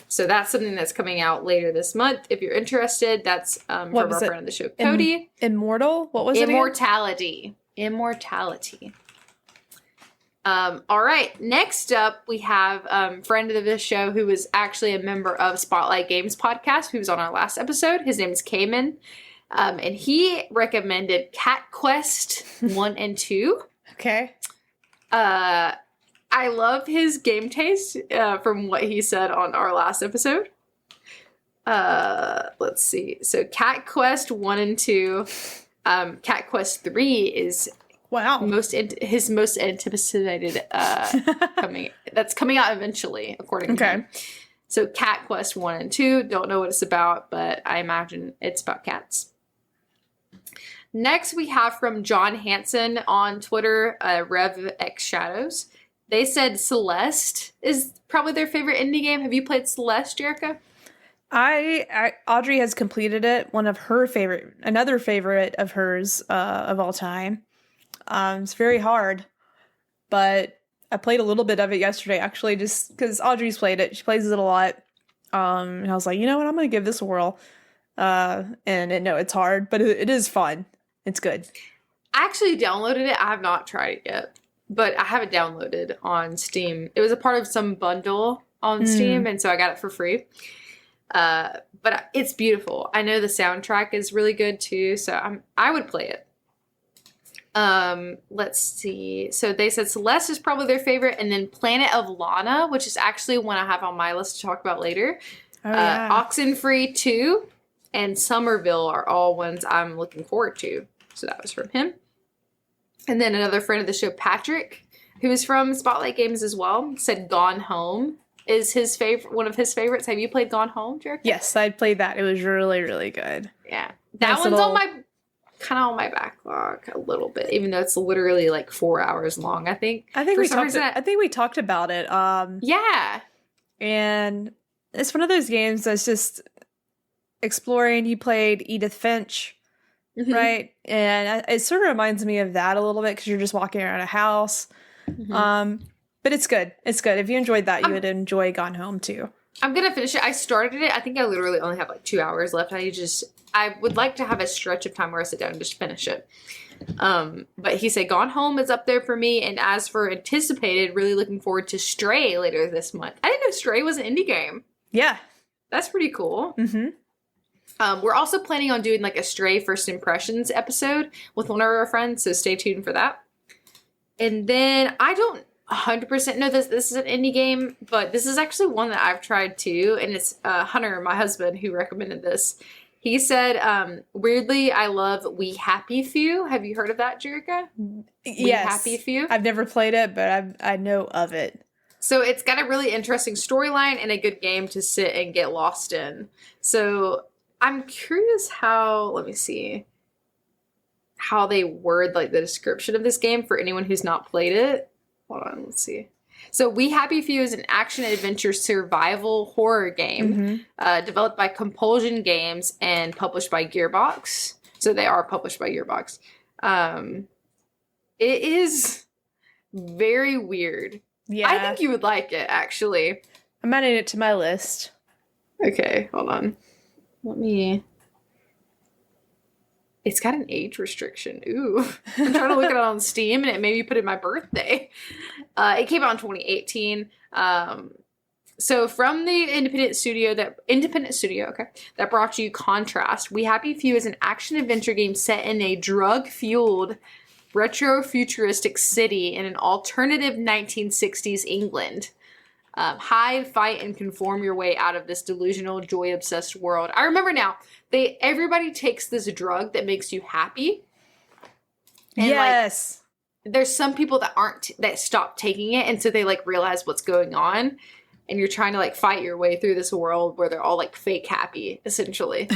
So that's something that's coming out later this month. If you're interested, that's from our friend of the show, Cody. Immortal? What was it again? Immortality. Immortality. All right. Next up, we have friend of the show who was actually a member of Spotlight Games podcast, who was on our last episode. His name is Cayman. And he recommended Cat Quest 1 and 2. Okay. I love his game taste from what he said on our last episode. Let's see. So Cat Quest 1 and 2. Cat Quest 3 is his most anticipated that's coming out eventually, according to him. So Cat Quest 1 and 2, don't know what it's about, but I imagine it's about cats. Next, we have from John Hansen on Twitter, RevX Shadows. They said Celeste is probably their favorite indie game. Have you played Celeste, Jerica? Audrey has completed it. Another favorite of hers of all time. It's very hard, but I played a little bit of it yesterday, actually, just because Audrey's played it. She plays it a lot. And I was like, you know what? I'm going to give this a whirl. It's hard, but it is fun. It's good. I actually downloaded it. I have not tried it yet, but I have it downloaded on Steam. It was a part of some bundle on Steam, and so I got it for free. But it's beautiful. I know the soundtrack is really good too, so I would play it. Let's see. So they said Celeste is probably their favorite, and then Planet of Lana, which is actually one I have on my list to talk about later. Oh, yeah. Oxenfree 2 and Somerville are all ones I'm looking forward to. So that was from him. And then another friend of the show, Patrick, who is from Spotlight Games as well, said Gone Home is his favorite, one of his favorites. Have you played Gone Home, Jerica? Yes, I played that. It was really, really good. Yeah. That one's on my backlog a little bit, even though it's literally like 4 hours long, I think. I think we talked about it. Yeah. And it's one of those games that's just exploring. You played Edith Finch, right? And it sort of reminds me of that a little bit because you're just walking around a house. But it's good. It's good. If you enjoyed that, you would enjoy Gone Home too. I'm gonna finish it. I started it. I think I literally only have like 2 hours left. I would like to have a stretch of time where I sit down and just finish it. But he said Gone Home is up there for me. And as for anticipated, really looking forward to Stray later this month. I didn't know Stray was an indie game. Yeah. That's pretty cool. We're also planning on doing like a Stray First Impressions episode with one of our friends, so stay tuned for that. And then I don't 100% know this is an indie game, but this is actually one that I've tried too, and it's Hunter, my husband, who recommended this. He said, weirdly, I love We Happy Few. Have you heard of that, Jerica? Yes. We Happy Few? I've never played it, but I know of it. So it's got a really interesting storyline and a good game to sit and get lost in. So I'm curious let me see, how they word like the description of this game for anyone who's not played it. Hold on, let's see. So We Happy Few is an action-adventure survival horror game developed by Compulsion Games and published by Gearbox. So they are published by Gearbox. It is very weird. Yeah. I think you would like it, actually. I'm adding it to my list. Okay, hold on. It's got an age restriction. Ooh. I'm trying to look at it on Steam, and it made me put in my birthday. It came out in 2018. So from the independent studio that brought you Contrast, We Happy Few is an action-adventure game set in a drug-fueled retro-futuristic city in an alternative 1960s England. Hide, fight, and conform your way out of this delusional, joy-obsessed world. I remember now. Everybody takes this drug that makes you happy. And yes. There's some people that stop taking it, and so they like realize what's going on, and you're trying to like fight your way through this world where they're all like fake happy, essentially.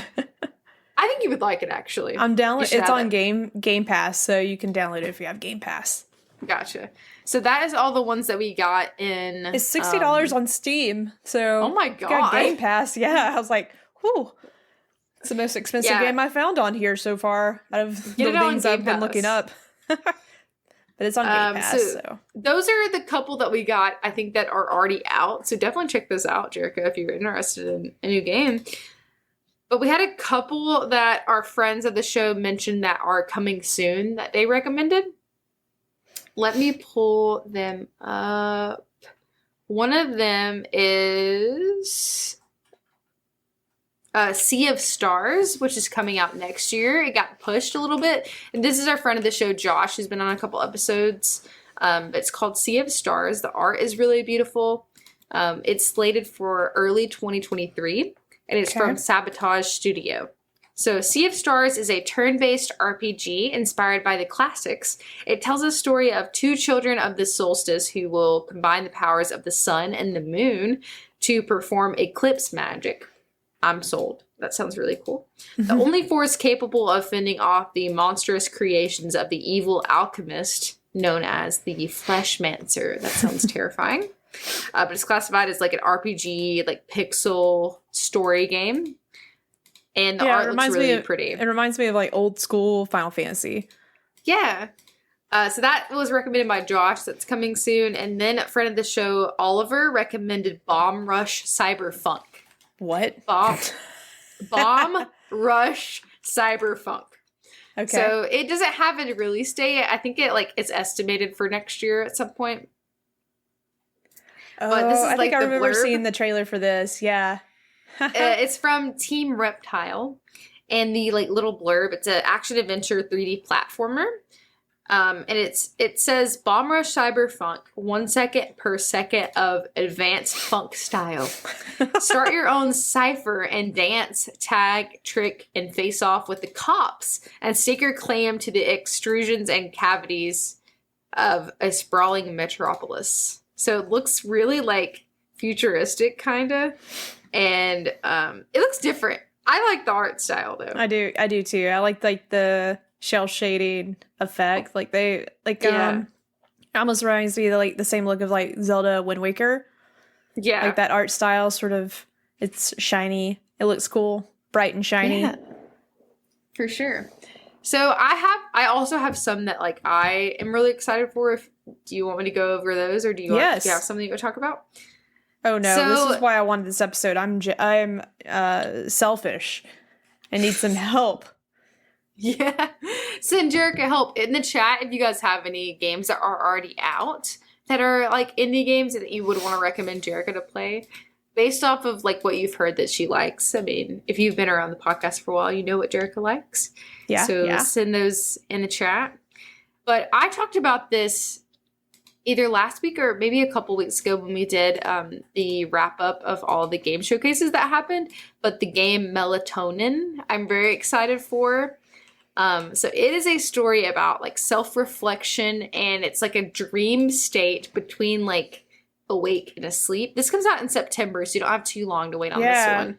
I think you would like it, actually. I'm downloading. It's on Game Pass, so you can download it if you have Game Pass. Gotcha. So that is all the ones that we got in. It's $60 on Steam. So oh my god, got Game Pass. Yeah, I was like, whew. It's the most expensive game I found on here so far out of the things I've been looking up. But it's on Game Pass. So those are the couple that we got, I think, that are already out. So definitely check those out, Jerica, if you're interested in a new game. But we had a couple that our friends of the show mentioned that are coming soon that they recommended. Let me pull them up. One of them is Sea of Stars, which is coming out next year. It got pushed a little bit. And this is our friend of the show, Josh, who's been on a couple episodes. It's called Sea of Stars. The art is really beautiful. It's slated for early 2023. And it's from Sabotage Studio. So Sea of Stars is a turn-based RPG inspired by the classics. It tells a story of two children of the solstice who will combine the powers of the sun and the moon to perform eclipse magic. I'm sold. That sounds really cool. The only force capable of fending off the monstrous creations of the evil alchemist known as the Fleshmancer. That sounds terrifying. But it's classified as like an RPG, like pixel story game. And the art looks really pretty. It reminds me of like old school Final Fantasy. Yeah. So that was recommended by Josh. That's coming soon. And then a friend of the show, Oliver, recommended Bomb Rush Cyberfunk. What? Bomb Rush Cyberfunk. Okay. So it doesn't have a release date. I think it's estimated for next year at some point. Oh, But this is I like think I the remember blurb. seeing the trailer for this. Yeah. It's from Team Reptile, and the little blurb. It's an action adventure 3D platformer. And it says Bomb Rush Cyberfunk, 1 second per second of advanced funk style. Start your own cipher and dance, tag, trick, and face off with the cops, and stake your claim to the extrusions and cavities of a sprawling metropolis. So it looks really futuristic, kind of, and it looks different. I like the art style though. I do too. I like the shell shading effect. It almost reminds me of the same look of Zelda Wind Waker. Yeah. Like that art style, sort of, it's shiny. It looks cool, bright and shiny. Yeah, for sure. So I also have some that I am really excited for. Do you want me to go over those, or do you Yes. do you have something you want to talk about? Oh no, So- this is why I wanted this episode. I'm selfish. I need some help. Yeah. Send Jerica help in the chat if you guys have any games that are already out that are indie games that you would want to recommend Jerica to play based off of what you've heard that she likes. I mean, if you've been around the podcast for a while, you know what Jerica likes. Yeah. So yeah. send those in the chat. But I talked about this either last week or maybe a couple weeks ago when we did the wrap up of all the game showcases that happened. But the game Melatonin, I'm very excited for. So it is a story about self-reflection, and it's a dream state between awake and asleep. This comes out in September, so you don't have too long to wait on this one.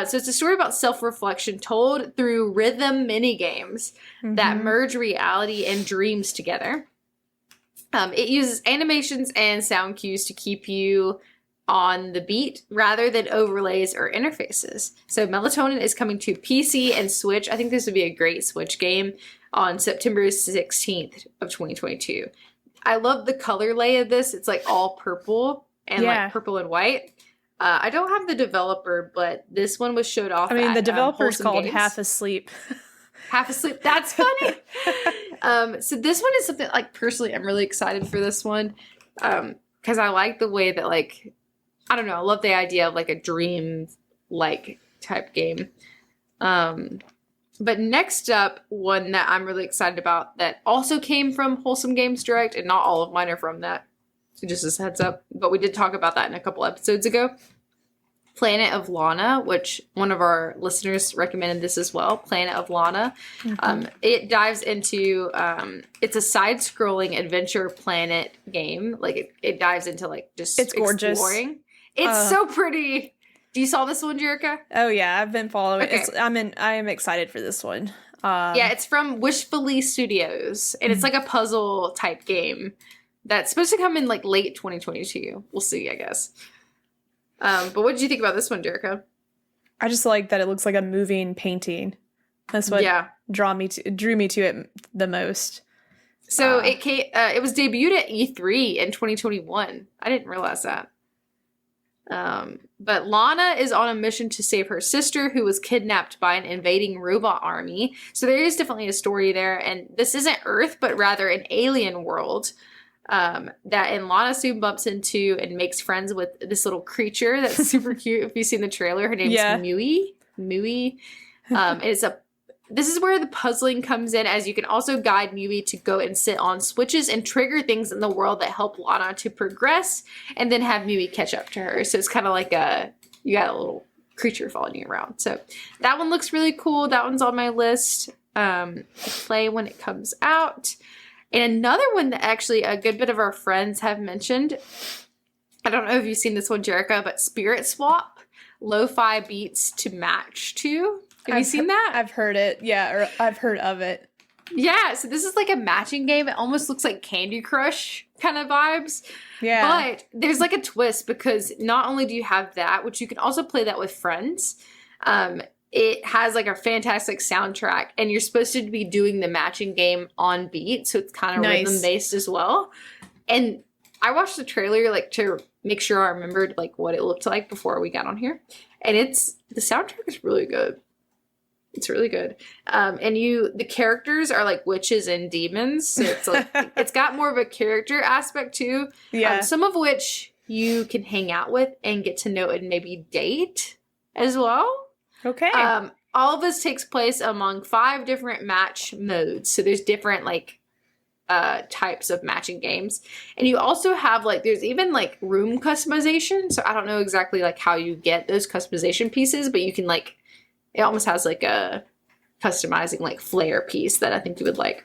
So it's a story about self-reflection told through rhythm mini games that merge reality and dreams together. It uses animations and sound cues to keep you on the beat rather than overlays or interfaces. So Melatonin is coming to PC and Switch. I think this would be a great Switch game on September 16th of 2022. I love the color lay of this. It's all purple and purple and white. I don't have the developer, but this one was showed off. I mean, at, the developer's Wholesome called Games. Half Asleep. Half Asleep. That's funny. So this one is something personally, I'm really excited for this one because I like the way that I don't know. I love the idea of a dream type game. But next up, one that I'm really excited about that also came from Wholesome Games Direct, and not all of mine are from that. So just as a heads up. But we did talk about that in a couple episodes ago. Planet of Lana, which one of our listeners recommended this as well. Planet of Lana. It dives into it's a side-scrolling adventure planet game. It dives into just It's gorgeous. exploring. It's so pretty. Do you saw this one, Jerica? Oh yeah, I've been following. Okay. I am excited for this one. Yeah, it's from Wishfully Studios, and it's a puzzle type game that's supposed to come in late 2022. We'll see, I guess. But what did you think about this one, Jerica? I just like that it looks like a moving painting. That's what drew me to it the most. So it was debuted at E3 in 2021. I didn't realize that. But Lana is on a mission to save her sister, who was kidnapped by an invading robot army. So there is definitely a story there, and this isn't Earth, but rather an alien world. And Lana soon bumps into and makes friends with this little creature that's super cute. If you've seen the trailer, her name's Mui. This is where the puzzling comes in, as you can also guide Mui to go and sit on switches and trigger things in the world that help Lana to progress, and then have Mui catch up to her. So it's kind of you got a little creature following you around. So that one looks really cool. That one's on my list to play when it comes out. And another one that actually a good bit of our friends have mentioned, I don't know if you've seen this one, Jerica, but Spirit Swap, lo-fi beats to match to. Have you seen that? I've heard it. Yeah, or I've heard of it. Yeah, so this is like a matching game. It almost looks like Candy Crush kind of vibes. Yeah. But there's like a twist because not only do you have that, which you can also play that with friends, it has like a fantastic soundtrack and you're supposed to be doing the matching game on beat. So it's kind of Nice. rhythm based as well. And I watched the trailer like to make sure I remembered like what it looked like before we got on here. And the soundtrack is really good. It's really good. And the characters are like witches and demons. So it's like, it's got more of a character aspect too. Yeah. Some of which you can hang out with and get to know and maybe date as well. Okay. All of this takes place among 5 different match modes. So there's different like types of matching games. And you also have like, there's even like room customization. So I don't know exactly like how you get those customization pieces, but you can like, it almost has like a customizing like flair piece that I think you would like.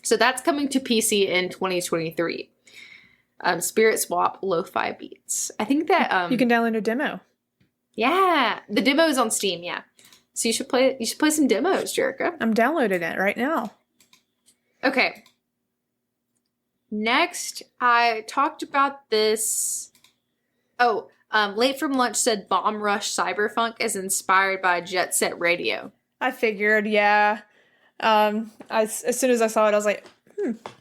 So that's coming to PC in 2023. Spirit Swap Lo-Fi Beats. I think that you can download a demo. yeah, the demo is on Steam. Yeah, so you should play some demos, Jerica. I'm downloading it right now. Okay. Next, I talked about this. Oh. Late from Lunch said Bomb Rush Cyberfunk is inspired by Jet Set Radio. I figured, yeah. As soon as I saw it, I was like,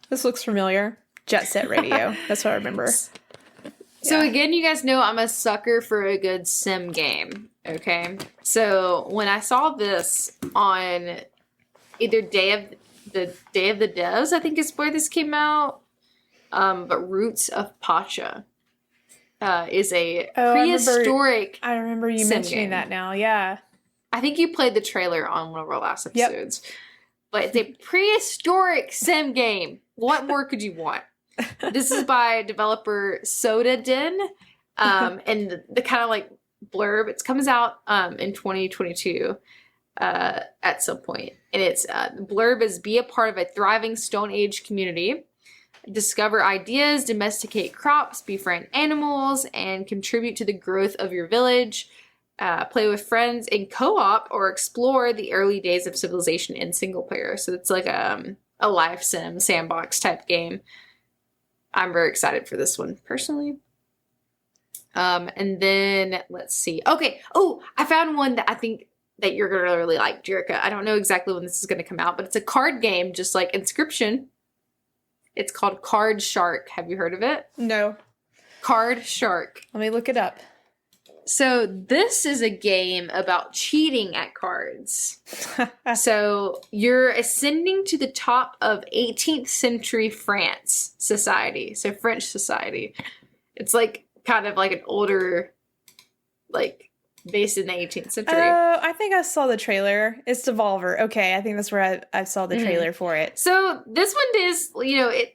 this looks familiar. Jet Set Radio. That's what I remember. So Yeah. again, you guys know I'm a sucker for a good sim game, okay? So when I saw this on either Day of the Devs, I think is where this came out, but Roots of Pacha. Is a prehistoric. I remember you sim mentioning game. that now. Yeah. I think you played the trailer on one of our last episodes. But it's a prehistoric sim game. What more could you want? This is by developer Soda Den. And the kind of like blurb, it comes out in 2022 at some point. And it's the blurb is be a part of a thriving Stone Age community. Discover ideas, domesticate crops, befriend animals, and contribute to the growth of your village. Play with friends in co-op or explore the early days of civilization in single player. So it's like a life sim sandbox type game. I'm very excited for this one personally. And then let's see. Okay. Oh, I found one that I think that you're gonna really like, Jerica. I don't know exactly when this is gonna come out, but it's a card game, just like Inscription. It's called Card Shark. Have you heard of it? No. Card Shark. Let me look it up. So this is a game about cheating at cards. So you're ascending to the top of 18th century France society. So French society. It's like kind of like an older, like based in the 18th century. Oh, I think I saw the trailer. It's Devolver. Okay, I think that's where I saw the trailer for it. So this one is,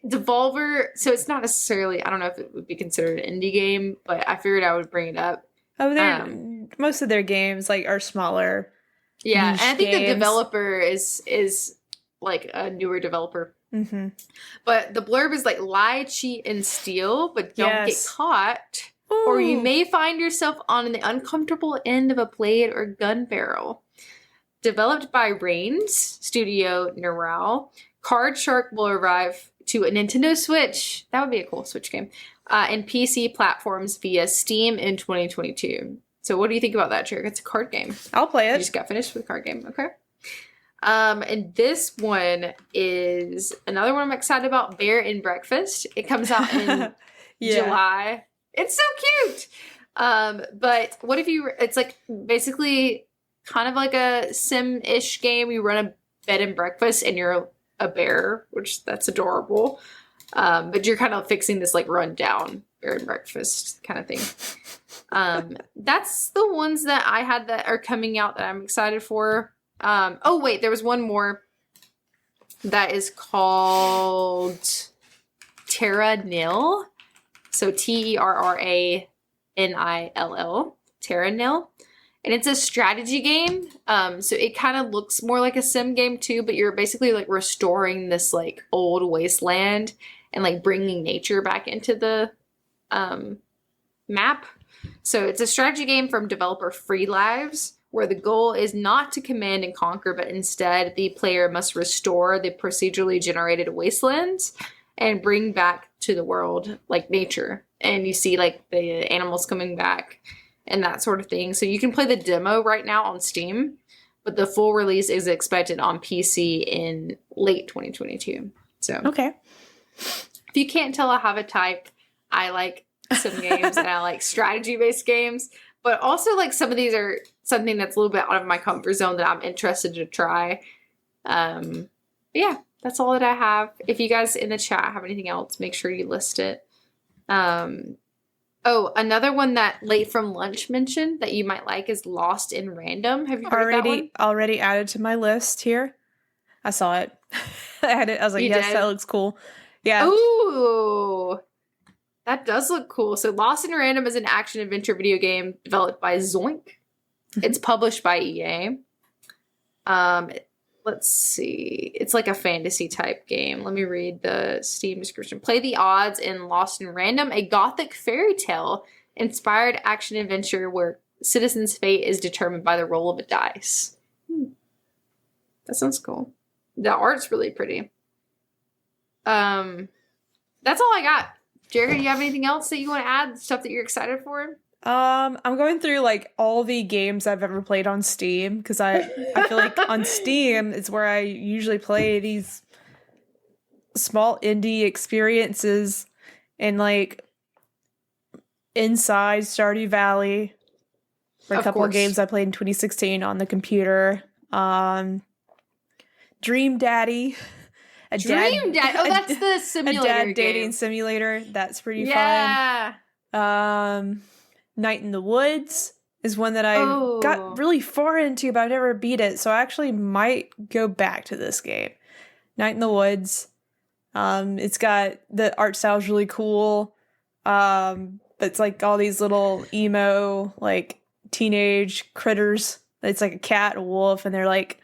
Devolver, so it's not necessarily, I don't know if it would be considered an indie game, but I figured I would bring it up. Oh, most of their games like are smaller. Yeah, niche and I think the games. developer is like a newer developer. Mm-hmm. But the blurb is like lie, cheat, and steal, but don't Yes. get caught. Or you may find yourself on the uncomfortable end of a blade or gun barrel. Developed by Reigns Studio Neural, Card Shark will arrive to a Nintendo Switch. That would be a cool Switch game. And PC platforms via Steam in 2022. So what do you think about that, Jerick? It's a card game. I'll play You it. just got finished with a card game. Okay. And this one is another one I'm excited about, Bear and Breakfast. It comes out in July. It's so cute. But what if it's like basically kind of like a sim-ish game. You run a bed and breakfast and you're a bear, which that's adorable. But you're kind of fixing this like rundown bear and breakfast kind of thing. That's the ones that I had that are coming out that I'm excited for. Oh wait, there was one more that is called Terra Nil. So TerraNill. Terra Nil. And it's a strategy game. So it kind of looks more like a sim game too, but you're basically like restoring this like old wasteland and like bringing nature back into the map. So it's a strategy game from developer Free Lives, where the goal is not to command and conquer, but instead the player must restore the procedurally generated wastelands and bring back to the world like nature. And you see like the animals coming back and that sort of thing. So you can play the demo right now on Steam, but the full release is expected on PC in late 2022. So Okay. if you can't tell, I have a type. I like some games and I like strategy-based games, but also like some of these are something that's a little bit out of my comfort zone that I'm interested to try. But yeah, that's all that I have. If you guys in the chat have anything else, make sure you list it. Oh, another one that Late from Lunch mentioned that you might like is Lost in Random. Have you heard of that one? Already added to my list here. I saw it. I had it. I was like, You yes, did? that looks cool. Yeah. Ooh, that does look cool. So Lost in Random is an action adventure video game developed by Zoink. It's published by EA. Let's see. It's like a fantasy type game. Let me read the Steam description. Play the odds in Lost in Random, a gothic fairy tale inspired action adventure where citizens' fate is determined by the roll of a dice. That sounds cool. The art's really pretty. That's all I got. Jared, do you have anything else that you want to add? Stuff that you're excited for? I'm going through like all the games I've ever played on Steam because I feel like on Steam is where I usually play these small indie experiences, and like Inside, Stardew Valley were a Of couple of course. games I played in 2016 on the computer. Dream Daddy. Dream Dad. Oh, that's the A simulator dad game. dating simulator. That's pretty Yeah. fun. Night in the Woods is one that I Oh. got really far into, but I never beat it. So I actually might go back to this game. Night in the Woods. It's got the art style is really cool. But it's like all these little emo, like teenage critters. It's like a cat, a wolf, and they're like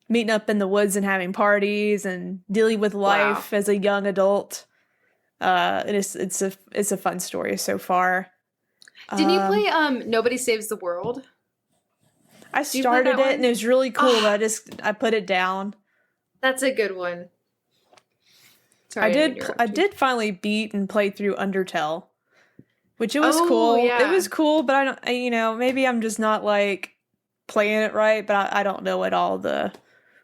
meeting up in the woods and having parties and dealing with life as a young adult. It's a fun story so far. Didn't you play Nobody Saves the World? I you play started that it one? and it was really cool, Ah. but I put it down. That's a good one. Sorry, I didn't did interrupt I you. did finally beat and play through Undertale, which it was Oh, cool. yeah. It was cool, but maybe I'm just not like playing it right, but I don't know what all the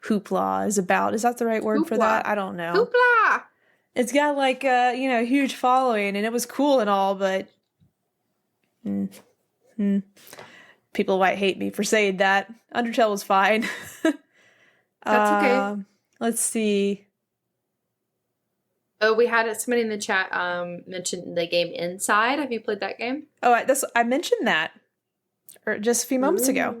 hoopla is about. Is that the right word for Hoopla. that? I don't know. Hoopla! It's got like a huge following, and it was cool and all, but people might hate me for saying that. Undertale was fine. That's okay. Let's see. Oh, we had somebody in the chat mention the game Inside. Have you played that game? Oh, I mentioned that just a few moments ago.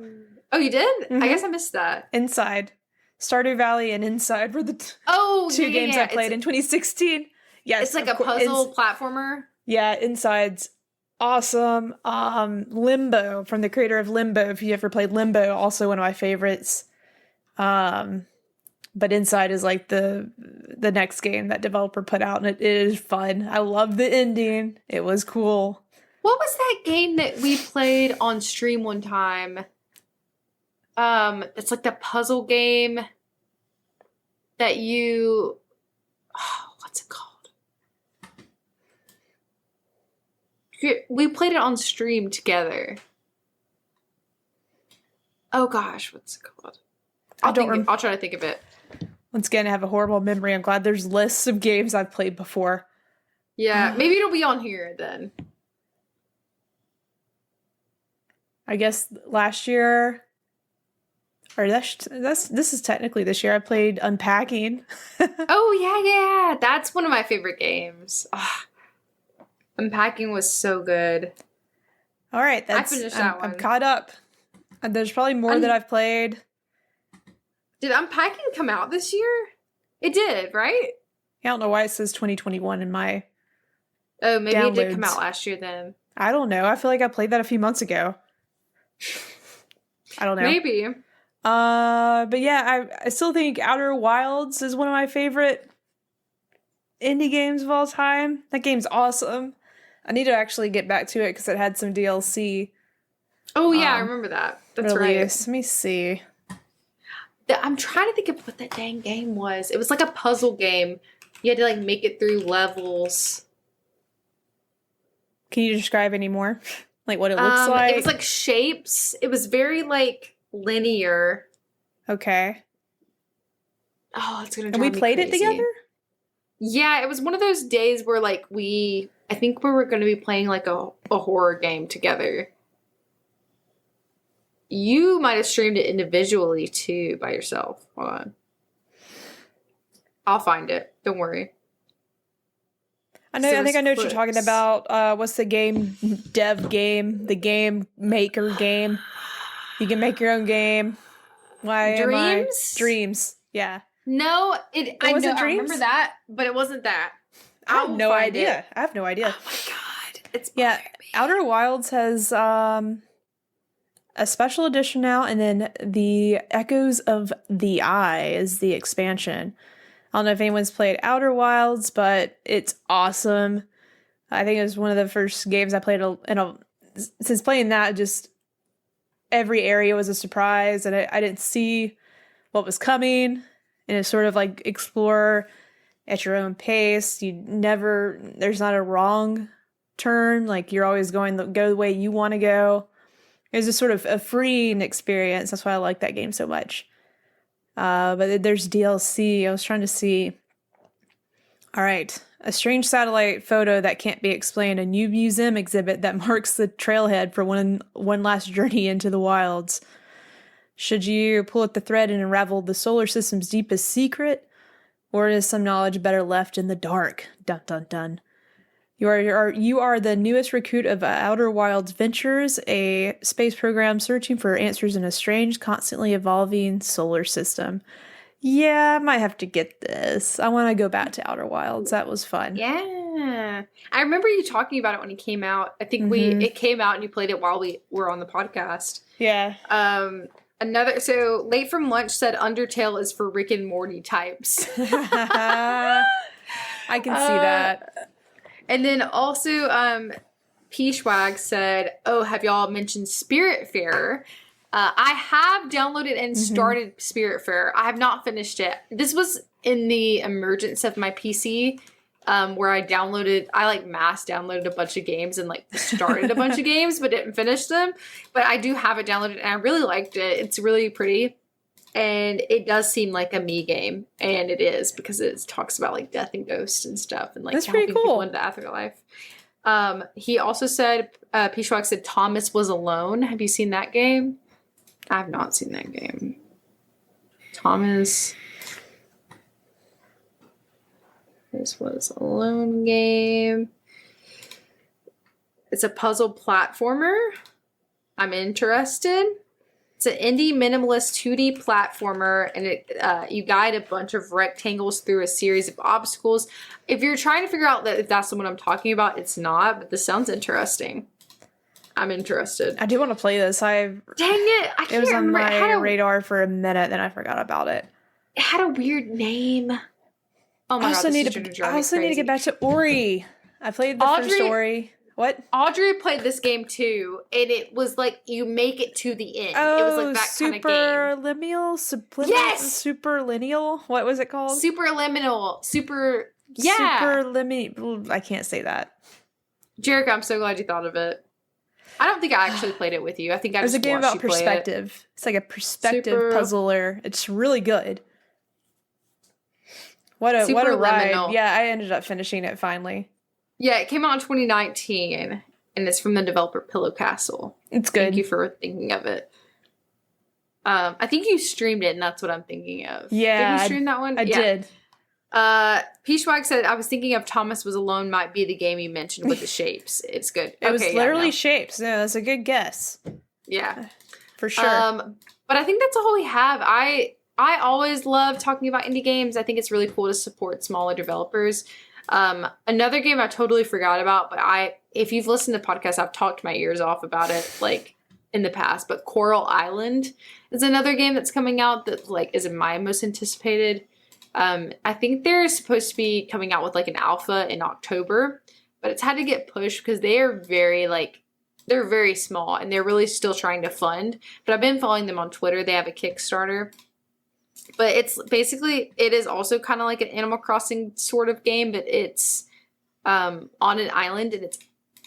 Oh, you did? Mhm. I guess I missed that. Inside, Stardew Valley, and Inside were the Oh, two yeah, games yeah. I played in 2016. Yes, It's like of a course. puzzle platformer. Yeah, Inside's awesome. Limbo, from the creator of Limbo. If you ever played Limbo, also one of my favorites. But Inside is like the next game that developer put out, and it is fun. I love the ending. It was cool. What was that game that we played on stream one time? It's like the puzzle game that you... Oh, what's it called? We played it on stream together. Oh gosh, what's it called? I'll try to think of it. Once again, I have a horrible memory. I'm glad there's lists of games I've played before. Yeah, maybe it'll be on here then. I guess last year, or this is technically this year. I played Unpacking. Oh yeah. That's one of my favorite games. Ah, Unpacking was so good. All right, finished that I'm one. caught up. And there's probably more that I've played. Did Unpacking come out this year? It did, right? I don't know why it says 2021 in my. Oh, maybe it did come Downloads. out last year then. I don't know. I feel like I played that a few months ago. I don't know. Maybe. But yeah, I still think Outer Wilds is one of my favorite indie games of all time. That game's awesome. I need to actually get back to it because it had some DLC. Oh yeah, I remember that. That's release. right. Let me see. I'm trying to think of what that dang game was. It was like a puzzle game. You had to like make it through levels. Can you describe any more? Like what it looks like? It was like shapes. It was very like linear. Okay. Oh, it's gonna. And we played it together? Yeah, it was one of those days where like I think we were going to be playing like a horror game together. You might have streamed it individually too by yourself. Hold on. I'll find it. Don't worry. I think I know what you're talking about. What's the game dev game? The game maker game. You can make your own game. Dreams. Yeah. No, I wasn't I remember that, but it wasn't that. I have no idea. Oh my god. It's Outer Wilds has a special edition now, and then the Echoes of the Eye is the expansion. I don't know if anyone's played Outer Wilds, but it's awesome. I think it was one of the first games I played since playing that, just every area was a surprise, and I didn't see what was coming. And it's sort of like explore at your own pace. There's not a wrong turn. Like you're always go the way you want to go. It's just sort of a freeing experience. That's why I like that game so much. But there's DLC. I was trying to see. All right. A strange satellite photo that can't be explained. A new museum exhibit that marks the trailhead for one last journey into the wilds. Should you pull at the thread and unravel the solar system's deepest secret? Or is some knowledge better left in the dark? Dun dun dun. You are the newest recruit of Outer Wilds Ventures, a space program searching for answers in a strange, constantly evolving solar system. Yeah, I might have to get this. I want to go back to Outer Wilds. That was fun. Yeah. I remember you talking about it when it came out. I think it came out and you played it while we were on the podcast. Yeah. So Late from Lunch said Undertale is for Rick and Morty types. I can see that. And then also, P-Schwag said, oh, have y'all mentioned Spiritfarer? I have downloaded and started Spiritfarer. I have not finished it. This was in the emergence of my PC, where I mass downloaded a bunch of games and like started a bunch of games, but didn't finish them. But I do have it downloaded and I really liked it. It's really pretty. And it does seem like a me game, and it is because it talks about like death and ghosts and stuff, and like that's helping pretty cool. people into the afterlife. He also said, P-Schwag said Thomas Was Alone. Have you seen that game? I have not seen that game. Thomas Was Alone game. It's a puzzle platformer. I'm interested. It's an indie minimalist 2D platformer, and you guide a bunch of rectangles through a series of obstacles. If you're trying to figure out if that's the one I'm talking about, it's not, but this sounds interesting. I'm interested. I do want to play this. Dang it! I can't remember. It was on my radar for a minute, then I forgot about it. It had a weird name. Oh my god! I also need to get back to Ori. I played the first Ori. What? Audrey played this game too, and it was like you make it to the end. It was like that kind of game. Subliminal? Yes! Superlineal? What was it called? Superliminal. I can't say that. Jerica, I'm so glad you thought of it. I don't think I actually played it with you. I think I just watched you play it. It's a game about perspective. It's like a perspective puzzler. It's really good. What a ride. Yeah, I ended up finishing it finally. Yeah, it came out in 2019, and it's from the developer Pillow Castle. It's good. Thank you for thinking of it. I think you streamed it, and that's what I'm thinking of. Yeah. Did you stream that one? I did. P-Schwag said, I was thinking of Thomas Was Alone might be the game you mentioned with the shapes. It's good. It was literally shapes. Yeah, that's a good guess. Yeah. For sure. But I think that's all we have. I always love talking about indie games. I think it's really cool to support smaller developers. Another game I totally forgot about, but if you've listened to podcasts, I've talked my ears off about it, like in the past, but Coral Island is another game that's coming out that like is my most anticipated. I think they're supposed to be coming out with like an alpha in October, but it's had to get pushed because they are they're very small and they're really still trying to fund. But I've been following them on Twitter. They have a Kickstarter. But it's basically, it is also kind of like an Animal Crossing sort of game, but it's on an island and it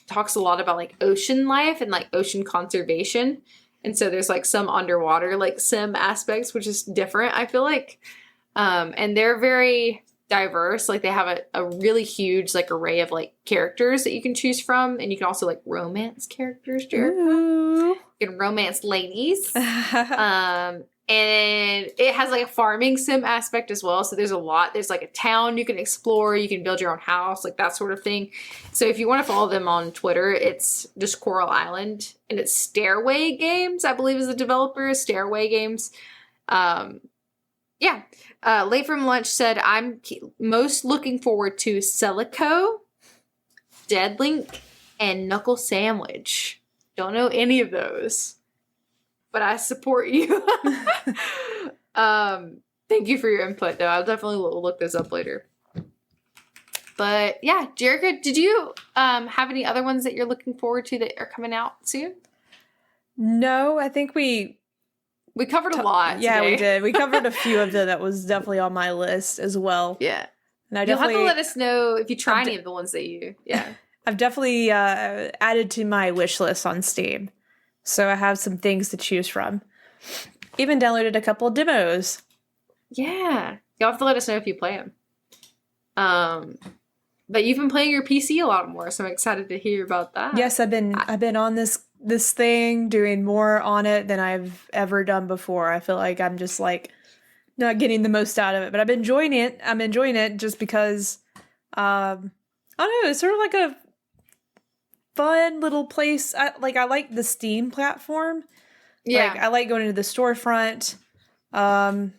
talks a lot about like ocean life and like ocean conservation. And so there's like some underwater like sim aspects, which is different, I feel like. And they're very diverse. Like they have a really huge like array of like characters that you can choose from. And you can also like romance characters, Jericho. Ooh. You can romance ladies. And it has like a farming sim aspect as well. So there's a lot. There's like a town you can explore. You can build your own house, like that sort of thing. So if you want to follow them on Twitter, it's just Coral Island. And it's Stairway Games, I believe is the developer. Stairway Games. Yeah. Late from Lunch said, I'm most looking forward to Celico, Deadlink, and Knuckle Sandwich. Don't know any of those. But I support you. Thank you for your input, though. I'll definitely look this up later. But yeah, Jerica, did you have any other ones that you're looking forward to that are coming out soon? No, I think we covered a lot. Yeah, today. we did. We covered a few of them that was definitely on my list as well. Yeah. And You'll have to let us know if you try any of the ones that you. Yeah. I've definitely added to my wish list on Steam. So I have some things to choose from. Even downloaded a couple of demos. Yeah. You'll have to let us know if you play them. But you've been playing your PC a lot more, so I'm excited to hear about that. Yes, I've been on this thing doing more on it than I've ever done before. I feel like I'm just like not getting the most out of it, but I've been enjoying it. I'm enjoying it just because I don't know, it's sort of like a fun little place. I like the Steam platform. Yeah. Like, I like going into the storefront. I'm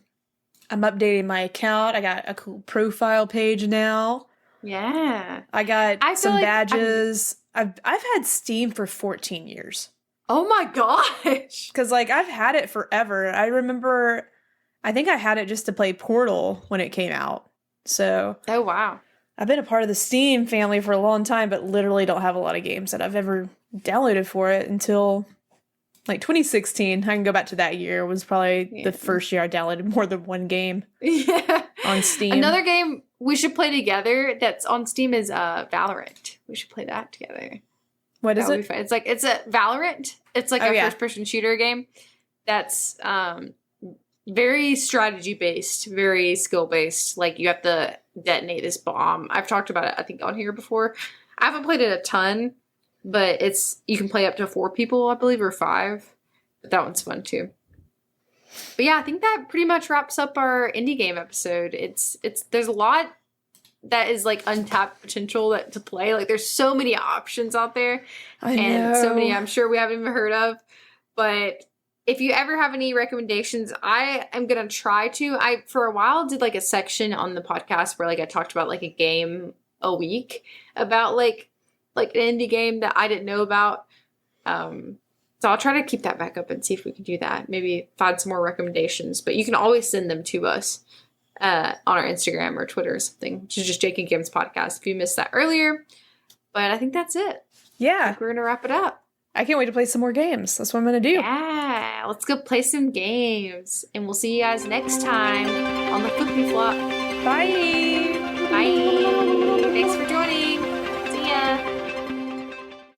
updating my account. I got a cool profile page now. Yeah. I got some like badges. I've had Steam for 14 years. Oh my gosh. Because like I've had it forever. I think I had it just to play Portal when it came out. So Oh wow. I've been a part of the Steam family for a long time, but literally don't have a lot of games that I've ever downloaded for it until like 2016. I can go back to that year. Was probably the first year I downloaded more than one game on Steam. Another game we should play together that's on Steam is Valorant. We should play that together. What is That would it? be fun. It's like it's a Valorant. It's like a first-person shooter game that's very strategy based, very skill based. Like you have to detonate this bomb. I've talked about it, I think, on here before. I haven't played it a ton, but you can play up to 4 people, I believe, or 5. But that one's fun too. But yeah, I think that pretty much wraps up our indie game episode. There's a lot that is like untapped potential to play. Like there's so many options out there. I And know. so many I'm sure we haven't even heard of. But if you ever have any recommendations, I am gonna try to. I for a while did like a section on the podcast where like I talked about like a game a week about like an indie game that I didn't know about. So I'll try to keep that back up and see if we can do that. Maybe find some more recommendations. But you can always send them to us on our Instagram or Twitter or something, which is just Jake and Kim's podcast if you missed that earlier. But I think that's it. Yeah. We're gonna wrap it up. I can't wait to play some more games. That's what I'm going to do. Yeah, let's go play some games. And we'll see you guys next time on the Flip Me Flop. Bye.